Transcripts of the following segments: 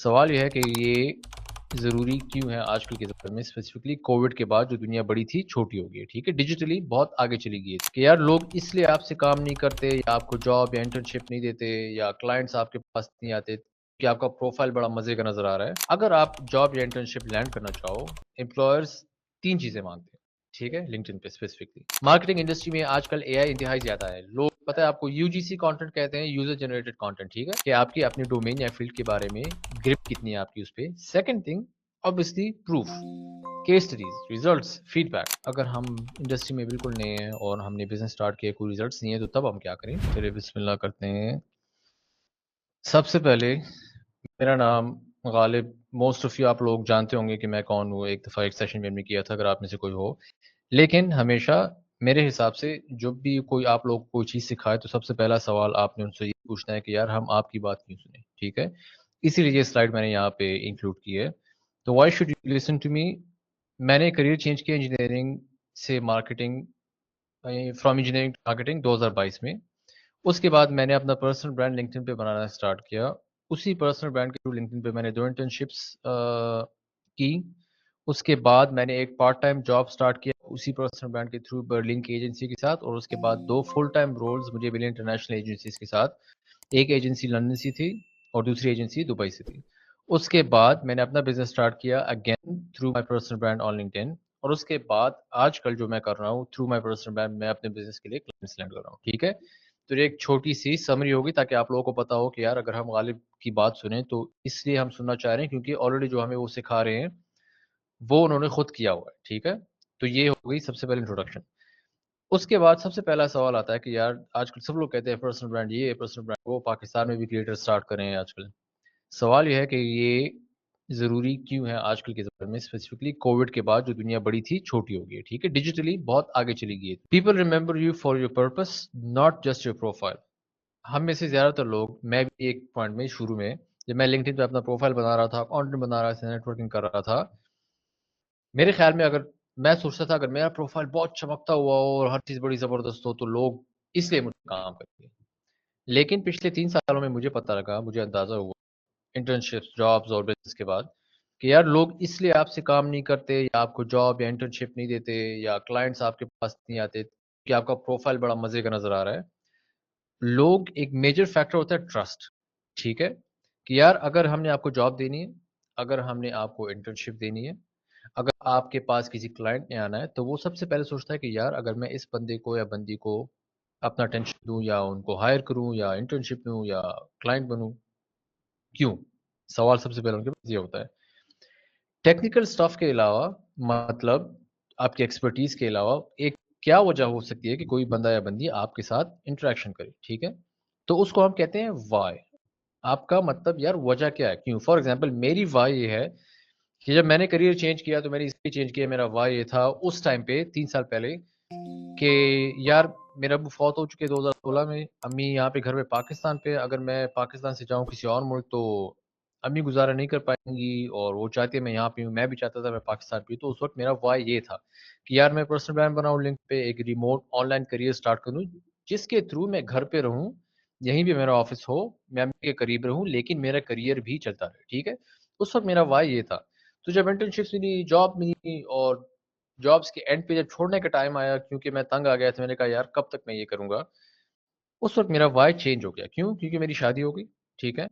سوال یہ ہے کہ یہ ضروری کیوں ہے آج کل کے زمانے میں، اسپیسیفکلی کووڈ کے بعد جو دنیا بڑی تھی چھوٹی ہو گئی ہے، ٹھیک ہے، ڈیجیٹلی بہت آگے چلی گئی ہے کہ یار لوگ اس لیے آپ سے کام نہیں کرتے یا آپ کو جاب یا انٹرنشپ نہیں دیتے یا کلائنٹس آپ کے پاس نہیں آتے کہ آپ کا پروفائل بڑا مزے کا نظر آ رہا ہے۔ اگر آپ جاب یا انٹرنشپ لینڈ کرنا چاہو، امپلائرز تین چیزیں مانگتے ہیں، ٹھیک ہے، لنکڈ ان پہ اسپیسیفکلی مارکیٹنگ انڈسٹری میں آج کل اے آئی انتہائی زیادہ ہے۔ لوگ پتہ ہے آپ کو یو جی سی کانٹینٹ کہتے ہیں، یوزر جنریٹڈ کانٹینٹ، ٹھیک ہے، کہ آپ کی اپنی ڈومین یا فیلڈ کے بارے میں گرپ کتنی ہے آپ کی اس پہ۔ Second thing obviously proof, case studies, results, feedback. اگر ہم انڈسٹری میں بالکل نئے ہیں اور ہم نے بزنس اسٹارٹ کیا، کوئی ریزلٹس نہیں ہے، تو تب ہم کیا کریں؟ چلیے بسم اللہ کرتے ہیں۔ سب سے پہلے میرا نام غالب، موسٹ آف یو آپ لوگ جانتے ہوں گے کہ میں کون ہوں، ایک دفعہ ایک سیشن میں کیا تھا اگر آپ میں سے کوئی ہو۔ لیکن ہمیشہ میرے حساب سے جب بھی کوئی آپ لوگ کوئی چیز سکھائے تو سب سے پہلا سوال آپ نے ان سے یہ پوچھنا ہے کہ یار ہم آپ کی بات کیوں سنیں، ٹھیک ہے۔ اسی لیے یہ سلائڈ میں نے یہاں پہ انکلوڈ کی ہے۔ تو why should you listen to me? میں نے کریئر چینج کیا انجینئرنگ سے marketing, from engineering to marketing 2022 میں۔ اس کے بعد میں نے اپنا پرسنل برانڈ لنکڈ پہ بنانا اسٹارٹ کیا۔ اسی پرسنل برانڈ کے تھرو لنکڈ پہ میں نے 2 انٹرنشپس کی۔ اس کے بعد میں نے ایک پارٹ ٹائم جاب سٹارٹ کیا اسی پرسنل برانڈ کے تھرو برلنگ کی ایجنسی کے ساتھ، اور اس کے بعد 2 فل ٹائم رولز مجھے ملے انٹرنیشنل ایجنسیز کے ساتھ۔ ایک ایجنسی لندن سے تھی اور دوسری ایجنسی دبئی سے تھی۔ اس کے بعد میں نے اپنا بزنس سٹارٹ کیا again through my personal brand on linked, اور اس کے بعد آج کل جو میں کر رہا ہوں تھرو مائی پرسنل برانڈ، میں اپنے بزنس کے لیے کلائنٹس لینڈ کر رہا ہوں، ٹھیک ہے۔ تو یہ ایک چھوٹی سی سمری ہوگی تاکہ آپ لوگوں کو پتا ہو کہ یار اگر ہم غالب کی بات سنیں تو اس لیے ہم سننا چاہ رہے ہیں کیونکہ آلریڈی جو ہمیں وہ سکھا رہے ہیں وہ انہوں نے خود کیا ہوا ہے، ٹھیک ہے۔ تو یہ ہو گئی سب سے پہلے انٹروڈکشن۔ اس کے بعد سب سے پہلا سوال آتا ہے کہ یار آج کل سب لوگ کہتے ہیں پرسنل برانڈ یہ، پرسنل برانڈ وہ، پاکستان میں بھی کریٹر سٹارٹ کریں ہیں آج کل۔ سوال یہ ہے کہ یہ ضروری کیوں ہے آج کل کے زمانے میں، اسپیسیفکلی کووڈ کے بعد جو دنیا بڑی تھی چھوٹی ہو گئی ہے، ٹھیک ہے، ڈیجیٹلی بہت آگے چلی گئی ہے۔ People remember you for your purpose, not just your profile. ہم میں سے زیادہ تر لوگ، میں بھی ایک پوائنٹ میں شروع میں جب میں لنکڈ ان پہ اپنا پروفائل بنا رہا تھا، کانٹینٹ بنا رہا تھا، نیٹ ورکنگ کر رہا تھا، میرے خیال میں اگر میں سوچتا تھا اگر میرا پروفائل بہت چمکتا ہوا ہو اور ہر چیز بڑی زبردست ہو تو لوگ اس لیے مجھے کام کریں گے۔ لیکن پچھلے 3 سالوں میں مجھے پتہ لگا، مجھے اندازہ ہوا انٹرنشپس، جابز اور بزنس کے بعد کہ یار لوگ اس لیے آپ سے کام نہیں کرتے یا آپ کو جاب یا انٹرنشپ نہیں دیتے یا کلائنٹس آپ کے پاس نہیں آتے کہ آپ کا پروفائل بڑا مزے کا نظر آ رہا ہے۔ لوگ ایک میجر فیکٹر ہوتا ہے ٹرسٹ، ٹھیک ہے، کہ یار اگر ہم نے آپ کو جاب دینی ہے، اگر ہم نے آپ کو انٹرنشپ دینی ہے، اگر آپ کے پاس کسی کلائنٹ نے آنا ہے تو وہ سب سے پہلے سوچتا ہے کہ یار اگر میں اس بندے کو یا بندی کو اپنا اٹینشن دوں یا ان کو ہائر کروں یا انٹرنشپ دوں یا کلائنٹ بنوں، کیوں؟ سوال سب سے پہلے ان کے پاس یہ ہوتا ہے۔ ٹیکنیکل سٹاف کے علاوہ، مطلب آپ کی ایکسپرٹیز کے علاوہ ایک کیا وجہ ہو سکتی ہے کہ کوئی بندہ یا بندی آپ کے ساتھ انٹریکشن کرے، ٹھیک ہے، تو اس کو ہم کہتے ہیں وائی۔ آپ کا مطلب یار وجہ کیا ہے، کیوں؟ فار ایگزامپل میری وائی یہ ہے کہ جب میں نے کریئر چینج کیا تو میں نے اس لیے چینج کیا، میرا وائی یہ تھا اس ٹائم پہ 3 سال پہلے کہ یار میرا ابو فوت ہو چکے 2016 میں، امی یہاں پہ گھر میں پاکستان پہ، اگر میں پاکستان سے جاؤں کسی اور ملک تو امی گزارا نہیں کر پائیں گی، اور وہ چاہتے ہیں میں یہاں پہ ہوں، میں بھی چاہتا تھا میں پاکستان پہ ہوں۔ تو اس وقت میرا وائی یہ تھا کہ یار میں پرسنل برانڈ بناؤں، لنک پہ ایک remote on line career start کروں جس کے تھرو میں گھر پہ رہوں، یہیں بھی میرا آفس ہو، میں امی کے قریب رہوں لیکن میرا کریئر بھی چلتا رہے، ٹھیک ہے۔ اس وقت میرا وائی یہ تھا۔ تو جب انٹرنشپ ملی، جاب ملی، اور جابس کے اینڈ پہ جب چھوڑنے کا ٹائم آیا کیونکہ میں تنگ آ گیا تھا، میں نے کہا یار کب تک میں یہ کروں گا، اس وقت میرا وائی چینج ہو گیا۔ کیوں؟ کیونکہ میری شادی ہو گئی، ٹھیک ہے،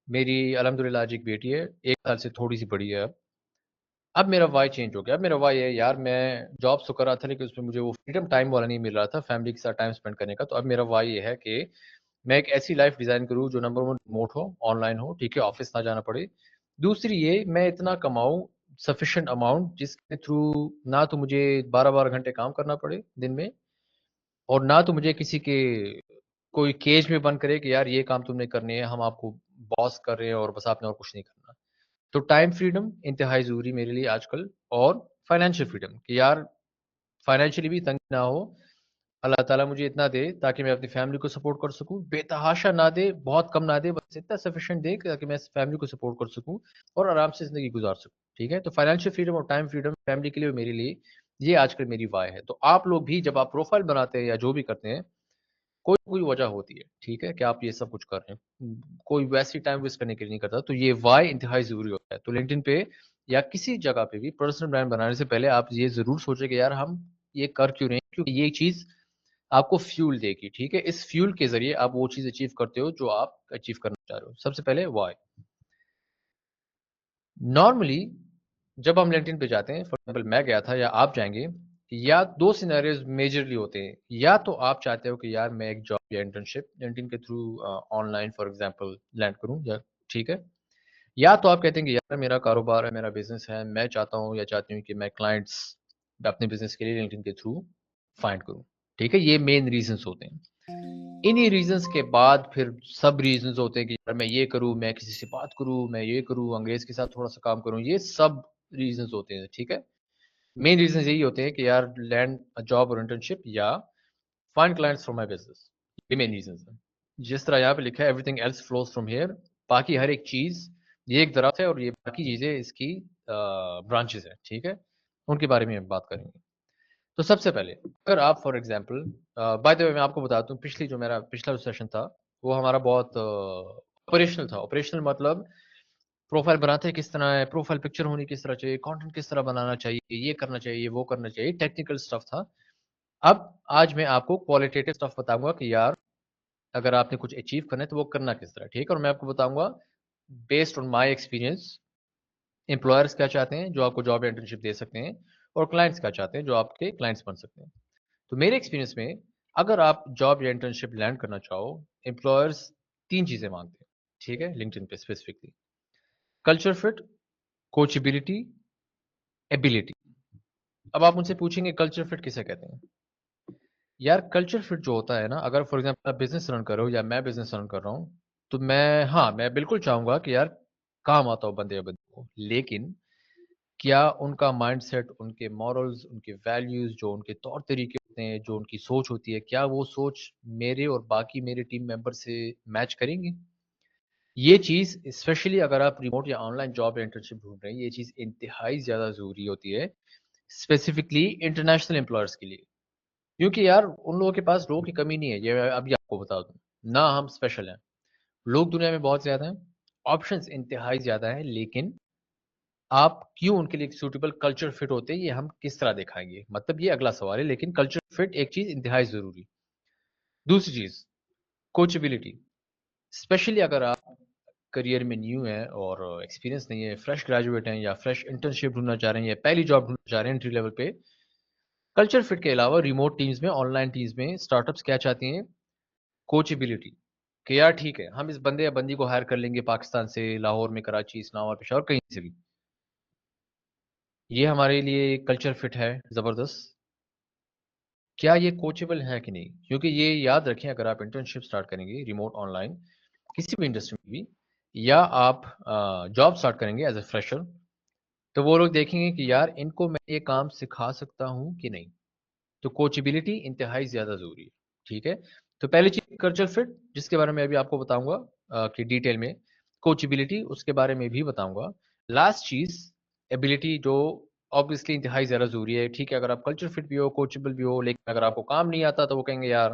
میری الحمدللہ آج ایک بیٹی ہے، 1 سال سے تھوڑی سی بڑی ہے۔ اب میرا وائی چینج ہو گیا۔ اب میرا وائی ہے یار میں جاب تو کر رہا تھا لیکن اس میں مجھے وہ فریڈم ٹائم والا نہیں مل رہا تھا فیملی کے ساتھ ٹائم اسپینڈ کرنے کا۔ تو اب میرا وائی یہ ہے کہ میں ایک ایسی لائف ڈیزائن کروں جو نمبر 1 ریموٹ ہو، آن لائن ہو، ٹھیک ہے، آفس نہ جانا پڑے۔ دوسری یہ میں اتنا کماؤں سفیشینٹ اماؤنٹ جس کے تھرو نہ تو مجھے 12 گھنٹے کام کرنا پڑے دن میں، اور نہ تو مجھے کسی کے کوئی کیج میں بند کرے کہ یار یہ کام تم نے کرنے ہیں، ہم آپ کو باس کر رہے ہیں اور بس آپ نے اور کچھ نہیں کرنا۔ تو ٹائم فریڈم انتہائی ضروری میرے لیے آج کل، اور فائنینشیل فریڈم کہ یار فائنینشیلی بھی تنگ نہ ہو، اللہ تعالیٰ مجھے اتنا دے تاکہ میں اپنی فیملی کو سپورٹ کر سکوں، بے تحاشا نہ دے، بہت کم نہ دے، بس اتنا سفیشینٹ دے تاکہ میں فیملی کو سپورٹ کر سکوں اور آرام سے زندگی گزار سکوں، ٹھیک ہے۔ تو فائنینشیل فریڈم اور ٹائم فریڈم فیملی کے لیے اور میرے لیے یہ آج کل میری وائے ہے۔ تو آپ لوگ بھی جب آپ پروفائل بناتے ہیں یا جو بھی کرتے ہیں کوئی وجہ ہوتی ہے ٹھیک ہے کہ آپ یہ سب کچھ کر رہے ہیں, کوئی ویسی ٹائم ویسٹ کرنے کے لیے نہیں کرتا. تو یہ وائی انتہائی ضروری ہوتا ہے. تو لنکڈ ان پہ یا کسی جگہ پہ بھی پرسنل برانڈ بنانے سے پہلے آپ یہ ضرور سوچیں کہ یار ہم یہ کر کیوں رہے ہیں, کیونکہ یہ چیز آپ کو فیول دے گی. ٹھیک ہے, اس فیول کے ذریعے آپ وہ چیز اچیو کرتے ہو جو آپ اچیو کرنا چاہ رہے ہو. سب سے پہلے وائی. نارملی جب ہم لنکڈ ان پہ جاتے ہیں, فار ایگزامپل میں گیا تھا یا آپ جائیں گے, یا دو سینیریوز میجرلی ہوتے ہیں. یا تو آپ چاہتے ہو کہ یار میں ایک جاب یا انٹرنشپ لنکڈ ان کے through online for example land کروں, یا ٹھیک ہے, یا تو آپ کہتے ہیں کہ یار میرا کاروبار ہے, میرا بزنس ہے, میں چاہتا ہوں یا چاہتی ہوں کہ میں کلائنٹس اپنے بزنس کے لیے لنکڈ ان کے تھرو فائنڈ کروں. ٹھیک ہے, یہ مین ریزنس ہوتے ہیں. انہی ریزنس کے بعد پھر سب ریزنس ہوتے ہیں کہ یار میں یہ کروں, میں کسی سے بات کروں, میں یہ کروں, انگریز کے ساتھ تھوڑا سا کام کروں. یہ سب ریزنس ہوتے ہیں. ٹھیک ہے, مین ریزنس یہی ہوتے ہیں کہ یار لینڈ جاب اور انٹرنشپ یا find clients for my business. یہ مین ریزنس ہیں. جس طرح یہاں پہ لکھا ہے everything else flows from here, باقی ہر ایک چیز, یہ ایک درخت ہے اور یہ باقی چیزیں اس کی برانچز ہیں. ٹھیک ہے, ان کے بارے میں بات کریں گے. تو سب سے پہلے اگر آپ فار ایگزامپل, بائی دا وے میں آپ کو بتاتا ہوں, پچھلی جو میرا پچھلا سیشن تھا وہ ہمارا بہت آپریشنل تھا. آپریشنل مطلب پروفائل بناتے کس طرح ہے, پروفائل پکچر ہونی کس طرح چاہیے, کانٹینٹ کس طرح بنانا چاہیے, یہ کرنا چاہیے, وہ کرنا چاہیے, ٹیکنیکل سٹف تھا. اب آج میں آپ کو کوالٹیٹیو سٹف بتاؤں گا کہ یار اگر آپ نے کچھ اچیو کرنا ہے تو وہ کرنا کس طرح. ٹھیک ہے, اور میں آپ کو بتاؤں گا based on my experience employers کیا چاہتے ہیں جو آپ کو جاب یا انٹرنشپ دے سکتے ہیں, اور کلائنٹس کیا چاہتے ہیں جو آپ کے کلائنٹس بن سکتے ہیں. تو میرے ایکسپیرینس میں اگر آپ جاب یا انٹرنشپ لینڈ کرنا چاہو, امپلائرس تین چیزیں مانگتے ہیں. ٹھیک ہے, لنکڈ ان پہ specifically culture fit, coachability, ability. اب آپ مجھ سے پوچھیں گے کلچر فٹ کسے کہتے ہیں. یار کلچر فٹ جو ہوتا ہے نا, اگر فار ایگزامپل آپ بزنس رن کر رہے ہو یا میں بزنس رن کر رہا ہوں, تو میں بالکل چاہوں گا کہ یار کام آتا ہو بندے یا بندے کو, لیکن کیا ان کا مائنڈ سیٹ, ان کے مورلز, ان کے ویلیوز, جو ان کے طور طریقے ہوتے ہیں, جو ان کی سوچ ہوتی ہے, کیا وہ سوچ میرے اور باقی میرے ٹیم ممبر سے میچ کریں گے. یہ چیز اسپیشلی اگر آپ ریموٹ یا آن لائن جاب یا انٹرنشپ ڈھونڈ رہے ہیں, یہ چیز انتہائی زیادہ ضروری ہوتی ہے اسپیسیفکلی انٹرنیشنل امپلائرس کے لیے. کیونکہ یار ان لوگوں کے پاس لوگوں کی کمی نہیں ہے, یہ میں ابھی آپ کو بتا دوں, نہ ہم اسپیشل ہیں, لوگ دنیا میں بہت زیادہ ہیں, آپشنس انتہائی زیادہ ہیں, لیکن آپ کیوں ان کے لیے سوٹیبل کلچر فٹ ہوتے ہیں یہ ہم کس طرح دکھائیں گے, مطلب یہ اگلا سوال ہے. لیکن کلچر فٹ ایک چیز انتہائی ضروری. دوسری چیز کوچبلٹی, اسپیشلی اگر آپ کریئر میں نیو ہیں اور ایکسپیرینس نہیں ہے, فریش گریجویٹ ہیں یا فریش انٹرنشپ ڈھونڈنا چاہ رہے ہیں یا پہلی جاب ڈھونڈنا چاہ رہے ہیں انٹری لیول پہ, کلچر فٹ کے علاوہ ریموٹ ٹیمز میں, آن لائن ٹیمز میں اسٹارٹ اپس کیا چاہتی ہیں, کوچبلٹی. کہ یار ٹھیک ہے ہم اس بندے یا بندی کو ہائر کر لیں گے پاکستان سے, لاہور میں, کراچی, اسلام آباد, پشاور, کہیں سے بھی. یہ ہمارے لیے کلچر فٹ ہے زبردست. کیا یہ کوچبل ہے کہ نہیں, کیونکہ یہ یاد رکھیں اگر آپ انٹرنشپ سٹارٹ کریں گے ریموٹ آن لائن کسی بھی انڈسٹری میں بھی, یا آپ جاب سٹارٹ کریں گے ایز اے فریشر, تو وہ لوگ دیکھیں گے کہ یار ان کو میں یہ کام سکھا سکتا ہوں کہ نہیں. تو کوچبلٹی انتہائی زیادہ ضروری ہے. ٹھیک ہے, تو پہلی چیز کلچر فٹ, جس کے بارے میں ابھی آپ کو بتاؤں گا کہ ڈیٹیل میں, کوچبلٹی اس کے بارے میں بھی بتاؤں گا. لاسٹ چیز ایبلٹی, جو obviously انتہائی زیادہ ضروری ہے. ٹھیک ہے, اگر آپ کلچر فٹ بھی ہو, کوچبل بھی ہو, لیکن اگر آپ کو کام نہیں آتا تو وہ کہیں گے یار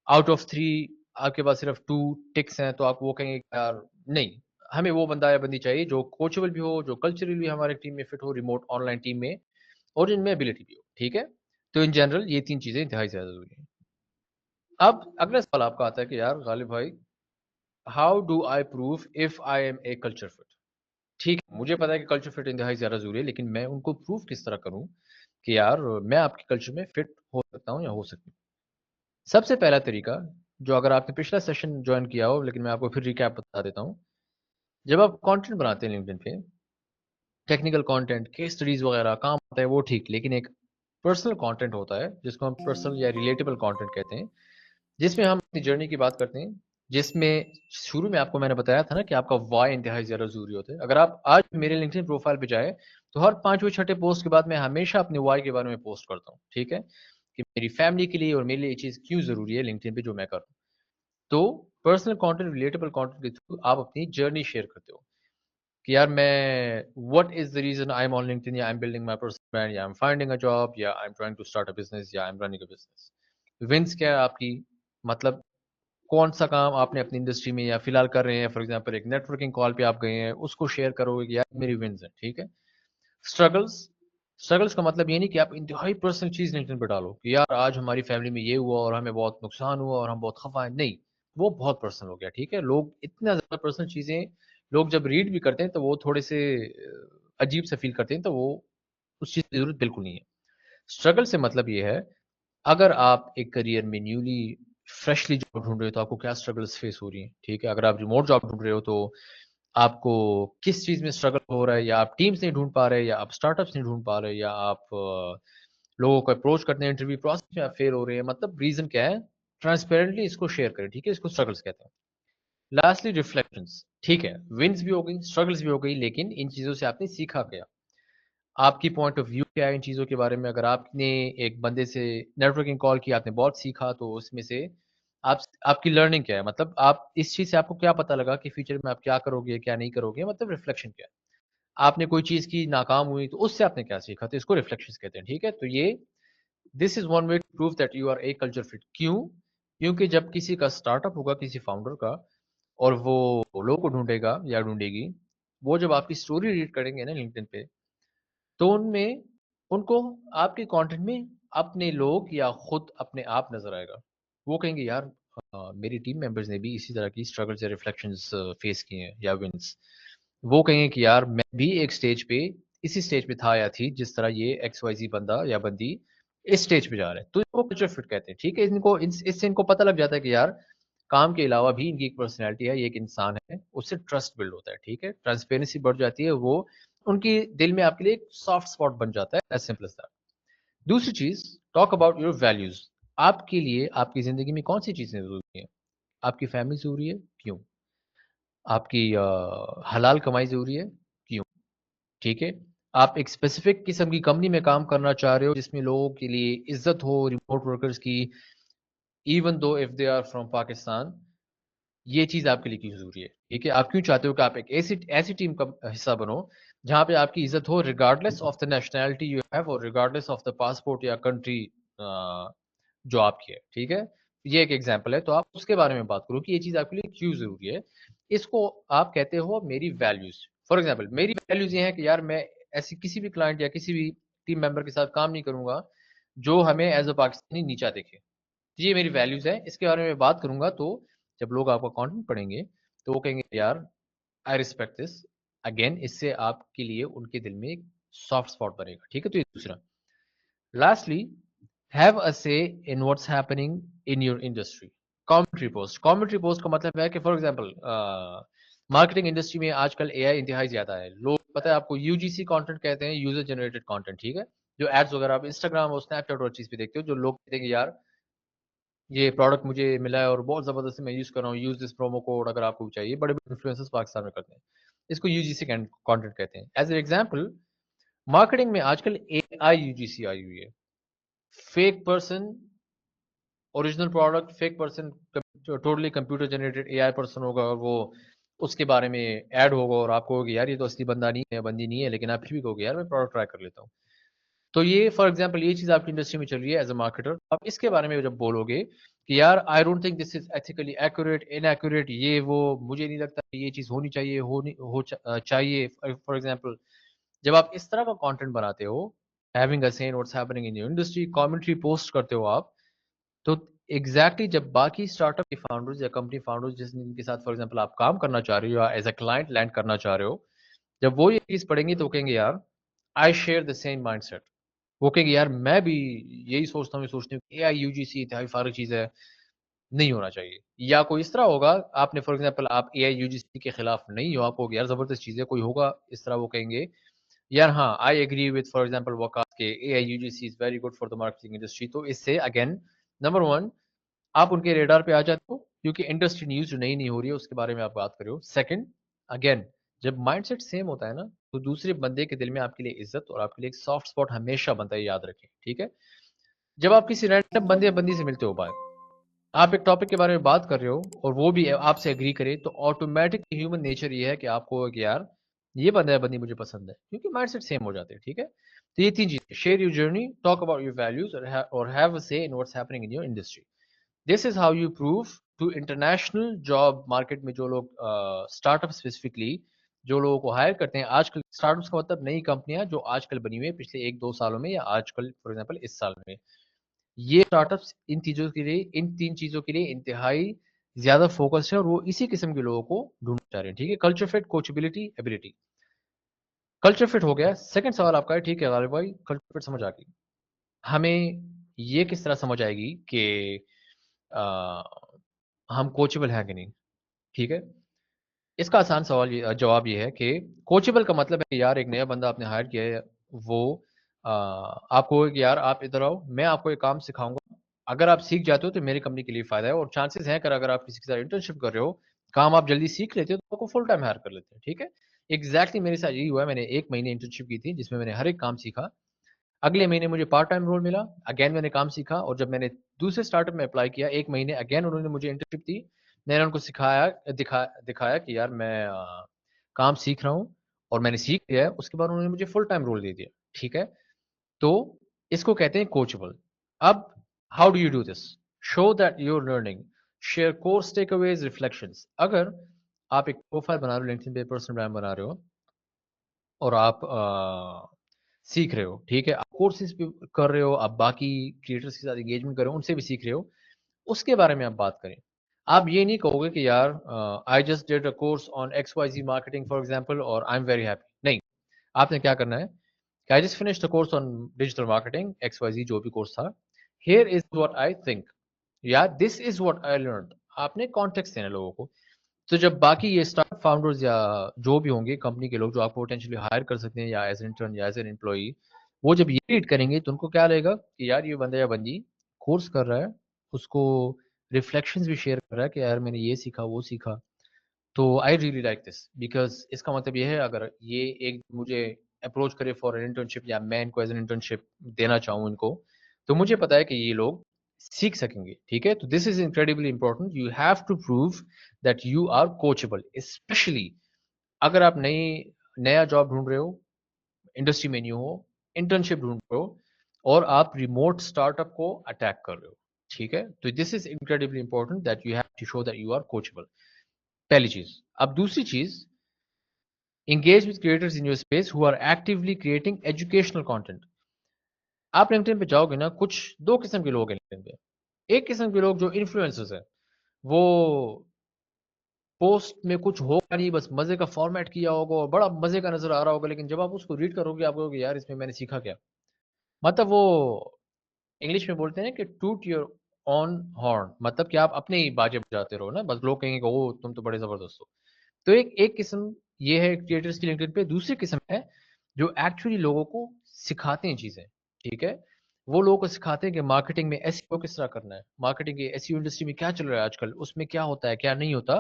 آؤٹ آف 3 آپ کے پاس صرف 2 ٹکس ہیں, تو آپ وہ کہیں گے یار نہیں, ہمیں وہ بندہ یا بندی چاہیے جو کوچبل بھی ہو, جو کلچرل بھی ہمارے ٹیم میں فٹ ہو, ریموٹ آن لائن ٹیم میں, اور جن میں ایبلٹی بھی ہو. ٹھیک ہے, تو ان جنرل یہ تین چیزیں انتہائی زیادہ ضروری ہیں. اب اگلا سوال آپ کا آتا ہے کہ یار غالب بھائی, how do I proof if I am a culture fit. ٹھیک ہے, مجھے پتا ہے کہ کلچر فٹ انتہائی زیادہ ضروری ہے, لیکن میں ان کو پروف کس طرح کروں کہ یار میں آپ کے کلچر میں فٹ ہو سکتا ہوں یا ہو سکتی ہوں. سب سے پہلا طریقہ, جو اگر آپ نے پچھلا سیشن جوائن کیا ہو, لیکن میں آپ کو پھر ریکیپ بتا دیتا ہوں. جب آپ کانٹینٹ بناتے ہیں لنکڈ ان پہ, ٹیکنیکل کانٹینٹ, کیس اسٹڈیز وغیرہ کام ہوتا ہے وہ ٹھیک, لیکن ایک پرسنل کانٹینٹ ہوتا ہے جس کو ہم پرسنل یا ریلیٹیبل کانٹینٹ کہتے ہیں, جس میں ہم اپنی جرنی کی بات کرتے ہیں, جس میں شروع میں آپ کو میں نے بتایا تھا نا کہ آپ کا وائی انتہائی زیادہ ضروری ہوتا ہے. اگر آپ آج میرے لنکڈ ان پروفائل پہ جائیں تو ہر 5ویں 6 پوسٹ کے بعد میں ہمیشہ اپنے وائی کے بارے میں پوسٹ کرتا ہوں. ٹھیک ہے, کہ میری فیملی کے لیے اور میرے لیے یہ چیز کیوں ضروری ہے لنکڈ ان پہ جو میں کر رہا ہوں. تو پرسنل کانٹینٹ, ریلیٹیبل کانٹینٹ کے تھرو آپ اپنی جرنی شیئر کرتے ہو کہ یار میں what is the reason I am on LinkedIn, یا I am building my personal brand, یا I am finding a job, یا I am trying to start a business, یا I am running a business. Once کیا ہے آپ کی, مطلب کون سا کام آپ نے اپنی انڈسٹری میں یا فی الحال کر رہے ہیں. فار ایگزامپل ایک نیٹ ورکنگ کال پہ آپ گئے ہیں, اس کو شیئر کرو گے کہ یار میری ونز ہیں, ٹھیک ہے. اسٹرگلس کا مطلب یہ نہیں کہ آپ انتہائی پرسنل چیز لنکڈن پہ ڈالو کہ یار آج ہماری فیملی میں یہ ہوا اور ہمیں بہت نقصان ہوا اور ہم بہت خفا ہیں. نہیں, وہ بہت پرسنل ہو گیا, ٹھیک ہے. لوگ اتنا زیادہ پرسنل چیزیں لوگ جب ریڈ بھی کرتے ہیں تو وہ تھوڑے سے عجیب سے فیل کرتے ہیں, تو وہ اس چیز کی ضرورت بالکل نہیں ہے. اسٹرگل سے مطلب یہ ہے, اگر آپ ایک کریئر میں نیولی فریشلی جاب ڈھونڈ رہے ہو تو آپ کو کیا اسٹرگلس فیس ہو رہی ہیں, ٹھیک ہے. اگر آپ ریموٹ جاب ڈھونڈ رہے ہو تو آپ کو کس چیز میں اسٹرگل ہو رہا ہے, یا آپ ٹیمس نہیں ڈھونڈ پا رہے, یا آپ اسٹارٹ اپس نہیں ڈھونڈ پا رہے, یا آپ لوگوں کو اپروچ کرتے ہیں انٹرویو پروسیس میں آپ فیل ہو رہے ہیں. مطلب ریزن کیا ہے, ٹرانسپیرنٹلی اس کو شیئر کریں, ٹھیک ہے. اس کو اسٹرگلس کہتے ہیں. لاسٹلی ریفلیکشنس, ٹھیک ہے. ونس بھی ہو گئی, اسٹرگلس بھی ہو گئی, لیکن ان چیزوں سے آپ نے سیکھا کیا, آپ کی پوائنٹ آف ویو کیا ہے ان چیزوں کے بارے میں. اگر آپ نے ایک بندے سے نیٹ ورکنگ کال کی, آپ نے بہت سیکھا, تو اس میں سے آپ کی لرننگ کیا ہے, مطلب آپ اس چیز سے آپ کو کیا پتا لگا کہ فیوچر میں آپ کیا کرو گے کیا نہیں کرو گے, مطلب ریفلیکشن کیا ہے. آپ نے کوئی چیز کی ناکام ہوئی تو اس سے آپ نے کیا سیکھا, تو اس کو ریفلیکشن کہتے ہیں, ٹھیک ہے. تو یہ this is one way to prove that you are a culture fit. کیوں؟ کیونکہ جب کسی کا اسٹارٹ اپ ہوگا, کسی فاؤنڈر کا, اور وہ لوگوں کو ڈھونڈے گا یا ڈھونڈے گی, وہ جب آپ کی اسٹوری ریڈ کریں گے نا لنکڈن پہ, تو ان کو آپ کے کانٹینٹ میں اپنے لوگ یا خود اپنے آپ نظر آئے گا. وہ کہیں گے یار میری ٹیم ممبرز نے بھی اسی طرح کی اسٹرگلز یا ریفلیکشنز فیس کیے ہیں یا ونس. وہ کہیں گے کہ یار میں بھی ایک سٹیج پہ اسی سٹیج پہ تھا یا تھی جس طرح یہ ایکس وائی زی بندہ یا بندی اس سٹیج پہ جا رہا ہے. تو ان کو کلچر فٹ کہتے ہیں, ٹھیک ہے. اس سے ان کو پتہ لگ جاتا ہے کہ یار کام کے علاوہ بھی ان کی ایک پرسنالٹی ہے, یہ ایک انسان ہے, اس سے ٹرسٹ بلڈ ہوتا ہے, ٹھیک ہے. ٹرانسپیرنسی بڑھ جاتی ہے, وہ ان کی دل میں آپ کے لیے ایک سافٹ اسپاٹ بن جاتا ہے, ایز سمپل ایز دیٹ. دوسری چیز, ٹاک اباؤٹ یور ویلیوز. آپ کے لیے آپ کی زندگی میں کون سی چیزیں ضروری ہیں؟ آپ کی فیملی ضروری ہے, کیوں؟ آپ کی حلال کمائی ضروری ہے, کیوں؟ ٹھیک ہے. آپ ایک اسپیسیفک قسم کی کمپنی میں کام کرنا چاہ رہے ہو جس میں لوگوں کے لیے عزت ہو, ریموٹ ورکرز کی, even though if they are from Pakistan, یہ چیز آپ کے لیے کیوں ضروری ہے, ٹھیک ہے. آپ کیوں چاہتے ہو کہ آپ ایک ایسی ٹیم کا حصہ بنو جہاں پہ آپ کی عزت ہو, regardless of the nationality you have, اور ریگارڈلیس آف دا پاسپورٹ یا کنٹری جو آپ کی ہے, ٹھیک ہے. یہ ایک ایگزامپل ہے, تو آپ اس کے بارے میں بات کرو کہ یہ چیز آپ کے لیے کیوں ضروری ہے. اس کو آپ کہتے ہو میری ویلیوز. فار ایگزامپل میری ویلیوز یہ ہے کہ یار میں ایسی کسی بھی کلائنٹ یا کسی بھی ٹیم ممبر کے ساتھ کام نہیں کروں گا جو ہمیں ایز اے پاکستانی نیچا دیکھے. یہ میری ویلیوز ہے, اس کے بارے میں بات کروں گا. تو جب لوگ آپ کا کانٹینٹ پڑھیں گے تو وہ کہیں گے یار آئی ریسپیکٹ دس. اگین اس سے آپ کے لیے ان کے دل میں ایک سافٹ اسپاٹ بنے گا, ٹھیک ہے. تو یہ دوسرا. Lastly, have a say in what's happening in your industry. Commentary post. Commentary post کا مطلب ہے کہ فار ایگزامپل مارکیٹنگ انڈسٹری میں آج کل اے آئی انتہائی زیادہ ہے. لوگ پتہ ہے آپ کو یو جی سی کانٹینٹ کہتے ہیں, یوزر جنریٹڈ کانٹینٹ, ٹھیک ہے. جو ایڈز وغیرہ آپ انسٹاگرام اور اسنیپ چیٹ اور چیز پہ دیکھتے ہو, جو لوگ کہتے ہیں کہ یار یہ پروڈکٹ مجھے ملا ہے اور بہت زبردست میں یوز کر رہا ہوں, یوز دس پرومو کوڈ اگر آپ کو چاہیے. بڑے بڑے انفلوئنسرز پاکستان میں کرتے ہیں, اس کو یو جی سی کانٹینٹ کہتے ہیں. ایز اے ایگزامپل, مارکیٹنگ میں آج کل اے آئی یو جی سی آئی ہوئی ہے. Fake person original product, fake person totally computer generated a I person ہوگا, اور وہ اس کے بارے میں ایڈ ہوگا اور آپ کو یار یہ تو اصلی بندہ نہیں ہے, بندی نہیں ہے, لیکن آپ پھر بھی کہو گے یار میں پروڈکٹ ٹرائی کر لیتا ہوں. تو یہ فار ایگزامپل یہ چیز آپ کی انڈسٹری میں چل رہی ہے ایز اے مارکیٹر. آپ اس کے بارے میں جب بولو گے کہ یار I don't think this is ethically accurate, in accurate, یہ وہ مجھے نہیں لگتا یہ چیز ہونی چاہیے. فار ایگزامپل جب آپ اس طرح کا کانٹینٹ بناتے ہو, having a say in what's happening in your industry, commentary post کرتے ہو آپ, تو ایگزیکٹلی جب باقی اسٹارٹ اپ کے فاؤنڈرز یا کمپنی فاؤنڈرز جن کے ساتھ فار ایگزامپل آپ کام کرنا چاہ رہے ہو یا ایز اے کلائنٹ لینڈ کرنا چاہ رہے ہو, جب وہ یہ چیز پڑھیں گے تو وہ کہیں گے یار I share the same mindset. وہ کہیں گے یار میں بھی یہی سوچتا ہوں, سوچتی ہوں کہ اے آئی یو جی سی انتہائی فارغ چیز ہے, نہیں ہونا چاہیے. یا کوئی اس طرح ہوگا, آپ نے فار ایگزامپل آپ اے آئی یو جی سی کے خلاف نہیں ہو, آپ کو یار زبردست چیز ہے, کوئی ہوگا اس طرح وہ کہیں گے یار ہاں I agree with for example Waqas کے A I U G C is very good for the marketing industry. تو اس سے اگین نمبر ون آپ ان کے ریڈار پہ آ جاتے ہو, کیونکہ انڈسٹری نیوز جو نئی ہو رہی ہے اس کے بارے میں آپ بات کر رہے ہو. سیکنڈ, اگین جب مائنڈ سیٹ سیم ہوتا ہے نا, تو دوسرے بندے کے دل میں آپ کے لیے عزت اور آپ کے لیے ایک سافٹ اسپاٹ ہمیشہ بنتا ہے, یاد رکھیں, ٹھیک ہے. جب آپ کسی رینڈم بندے یا بندی سے ملتے ہو, بھائی آپ ایک ٹاپک کے بارے میں بات کر رہے ہو اور وہ بھی آپ سے اگری کرے, تو آٹومیٹک ہیومن نیچر یہ ہے کہ آپ کو کہ یار یہ بندہ یا بندی مجھے پسند ہے, کیونکہ مائنڈ سیٹ سیم ہو جاتے ہیں, ٹھیک ہے. تو یہ تین چیزیں, share your journey, talk about your values, اور have a say in what's happening in your industry. This is how you prove to international job market میں جو لوگ اسٹارٹ اپ اسپیسیفکلی جو لوگوں کو ہائر کرتے ہیں آج کل. اسٹارٹ اپس کا مطلب نئی کمپنیاں جو آج کل بنی ہوئی ہیں پچھلے 1-2 سالوں میں یا آج کل فار ایگزامپل اس سال میں. یہ اسٹارٹ اپس ان تین چیزوں کے لیے انتہائی زیادہ فوکس ہے اور وہ اسی قسم کے لوگوں کو ڈھونڈنا چاہ رہے ہیں. ٹھیک ہے, culture fit, coachability, ability. Culture fit ہو گیا. سیکنڈ سوال آپ کا ہے, ٹھیک ہے غالب بھائی, کلچر فٹ سمجھ آ گئی. ہمیں یہ کس طرح سمجھ آئے گی کہ ہم کوچبل ہیں کہ نہیں؟ ٹھیک ہے, اس کا آسان جواب یہ ہے کہ کوچبل کا مطلب ہے کہ یار ایک نیا بندہ آپ نے ہائر کیا ہے, وہ آپ کو کہ یار آپ ادھر آؤ, میں آپ کو ایک کام سکھاؤں گا, اگر آپ سیکھ جاتے ہو تو میری کمپنی کے لیے فائدہ ہے, اور چانسز ہیں کہ اگر آپ کسی کے ساتھ انٹرنشپ کر رہے ہو, کام آپ جلدی سیکھ لیتے ہو تو آپ کو فل ٹائم ہائر کر لیتے ہیں. ٹھیک ہے, ایگزیکٹلی میرے ساتھ یہی ہوا ہے. میں نے 1 مہینے انٹرنشپ کی تھی جس میں نے ہر ایک کام سیکھا. اگلے مہینے مجھے پارٹ ٹائم رول ملا, اگین میں نے کام سیکھا, اور جب میں نے دوسرے اسٹارٹ اپ میں اپلائی کیا 1 مہینے اگین انہوں نے مجھے انٹرنشپ دی. میں نے ان کو دکھایا کہ یار میں کام سیکھ رہا ہوں اور میں نے سیکھ لیا ہے. اس کے بعد انہوں نے مجھے فل ٹائم رول دے دیا. ٹھیک ہے, تو اس کو کہتے ہیں کوچبل. اب how do you do this? Show that you are learning, share course takeaways, reflections. اگر آپ ایک پروفائل بنا رہے ہو, لنکڈن پہ پرسنل برانڈ بنا رہے ہو اور آپ سیکھ رہے ہو, ٹھیک ہے, آپ کورسز بھی کر رہے ہو, آپ باقی کریٹرز کے ساتھ انگیجمنٹ کر رہے ہو, ان سے بھی سیکھ رہے ہو, اس کے بارے میں آپ بات کریں. آپ یہ نہیں کہو گے کہ یار I just did a course on X Y Z marketing for example اور آئی ایم ویری ہیپی. نہیں, آپ نے کیا کرنا ہے کہ I just finished a course on digital marketing X Y Z, جو بھی کورس تھا. Here is what I think, یا this is what I learned. آپ نے کانٹیکٹ دینا لوگوں کو. تو جب باقی یہ اسٹارٹ اپ فاؤنڈرز یا جو بھی ہوں گے کمپنی کے لوگ جو آپ کو پوٹینشلی ہائر کر سکتے ہیں یا ایز انٹرن یا ایز این امپلائی, وہ جب یہ ریڈ کریں گے تو ان کو کیا لگے گا کہ یار یہ بندہ یا بندی کورس کر رہا ہے, اس کو ریفلیکشنز بھی شیئر کر رہا ہے کہ یار میں نے یہ سیکھا وہ سیکھا. تو I really like this, because اس کا مطلب یہ ہے اگر یہ ایک مجھے اپروچ کرے فار این انٹرنشپ یا میں ان کو ایز این انٹرنشپ دینا چاہوں ان کو, تو مجھے پتا ہے کہ یہ لوگ سیکھ سکیں گے. ٹھیک ہے, تو this is incredibly important. You have to prove that you are coachable, especially اگر آپ نیا جاب ڈھونڈ رہے ہو, انڈسٹری میں نیو ہو, انٹرنشپ ڈھونڈ رہے ہو, اور آپ ریموٹ اسٹارٹ اپ کو اٹیک کر رہے ہو. ٹھیک ہے, تو this is incredibly important that you have to show that you are coachable. پہلی چیز. اب دوسری چیز, engage with creators in your space who are actively creating educational content. آپ لنکڈن پہ جاؤ گے نا, کچھ 2 قسم کے لوگ ہیں لنکڈن پہ. ایک قسم کے لوگ جو انفلوئنسرز ہیں, وہ پوسٹ میں کچھ ہوگا نہیں, بس مزے کا فارمیٹ کیا ہوگا اور بڑا مزے کا نظر آ رہا ہوگا, لیکن جب آپ اس کو ریڈ کرو گے آپ کہو گے یار اس میں نے سیکھا کیا. مطلب وہ انگلش میں بولتے ہیں کہ ٹوٹ یور اون ہارن, مطلب کہ آپ اپنے ہی باجے بجاتے رہو نا, بس لوگ کہیں گے کہ او تم تو بڑے زبردست ہو. تو ایک قسم یہ ہے کریٹرز کی لنکڈن پہ. دوسری قسم ہے جو ایکچولی لوگوں کو سکھاتے ہیں چیزیں. ٹھیک ہے, وہ لوگوں کو سکھاتے ہیں کہ مارکیٹنگ میں ایس کس طرح کرنا ہے, مارکیٹنگ کی ایس انڈسٹری میں کیا چل رہا ہے آج کل, اس میں کیا ہوتا ہے کیا نہیں ہوتا.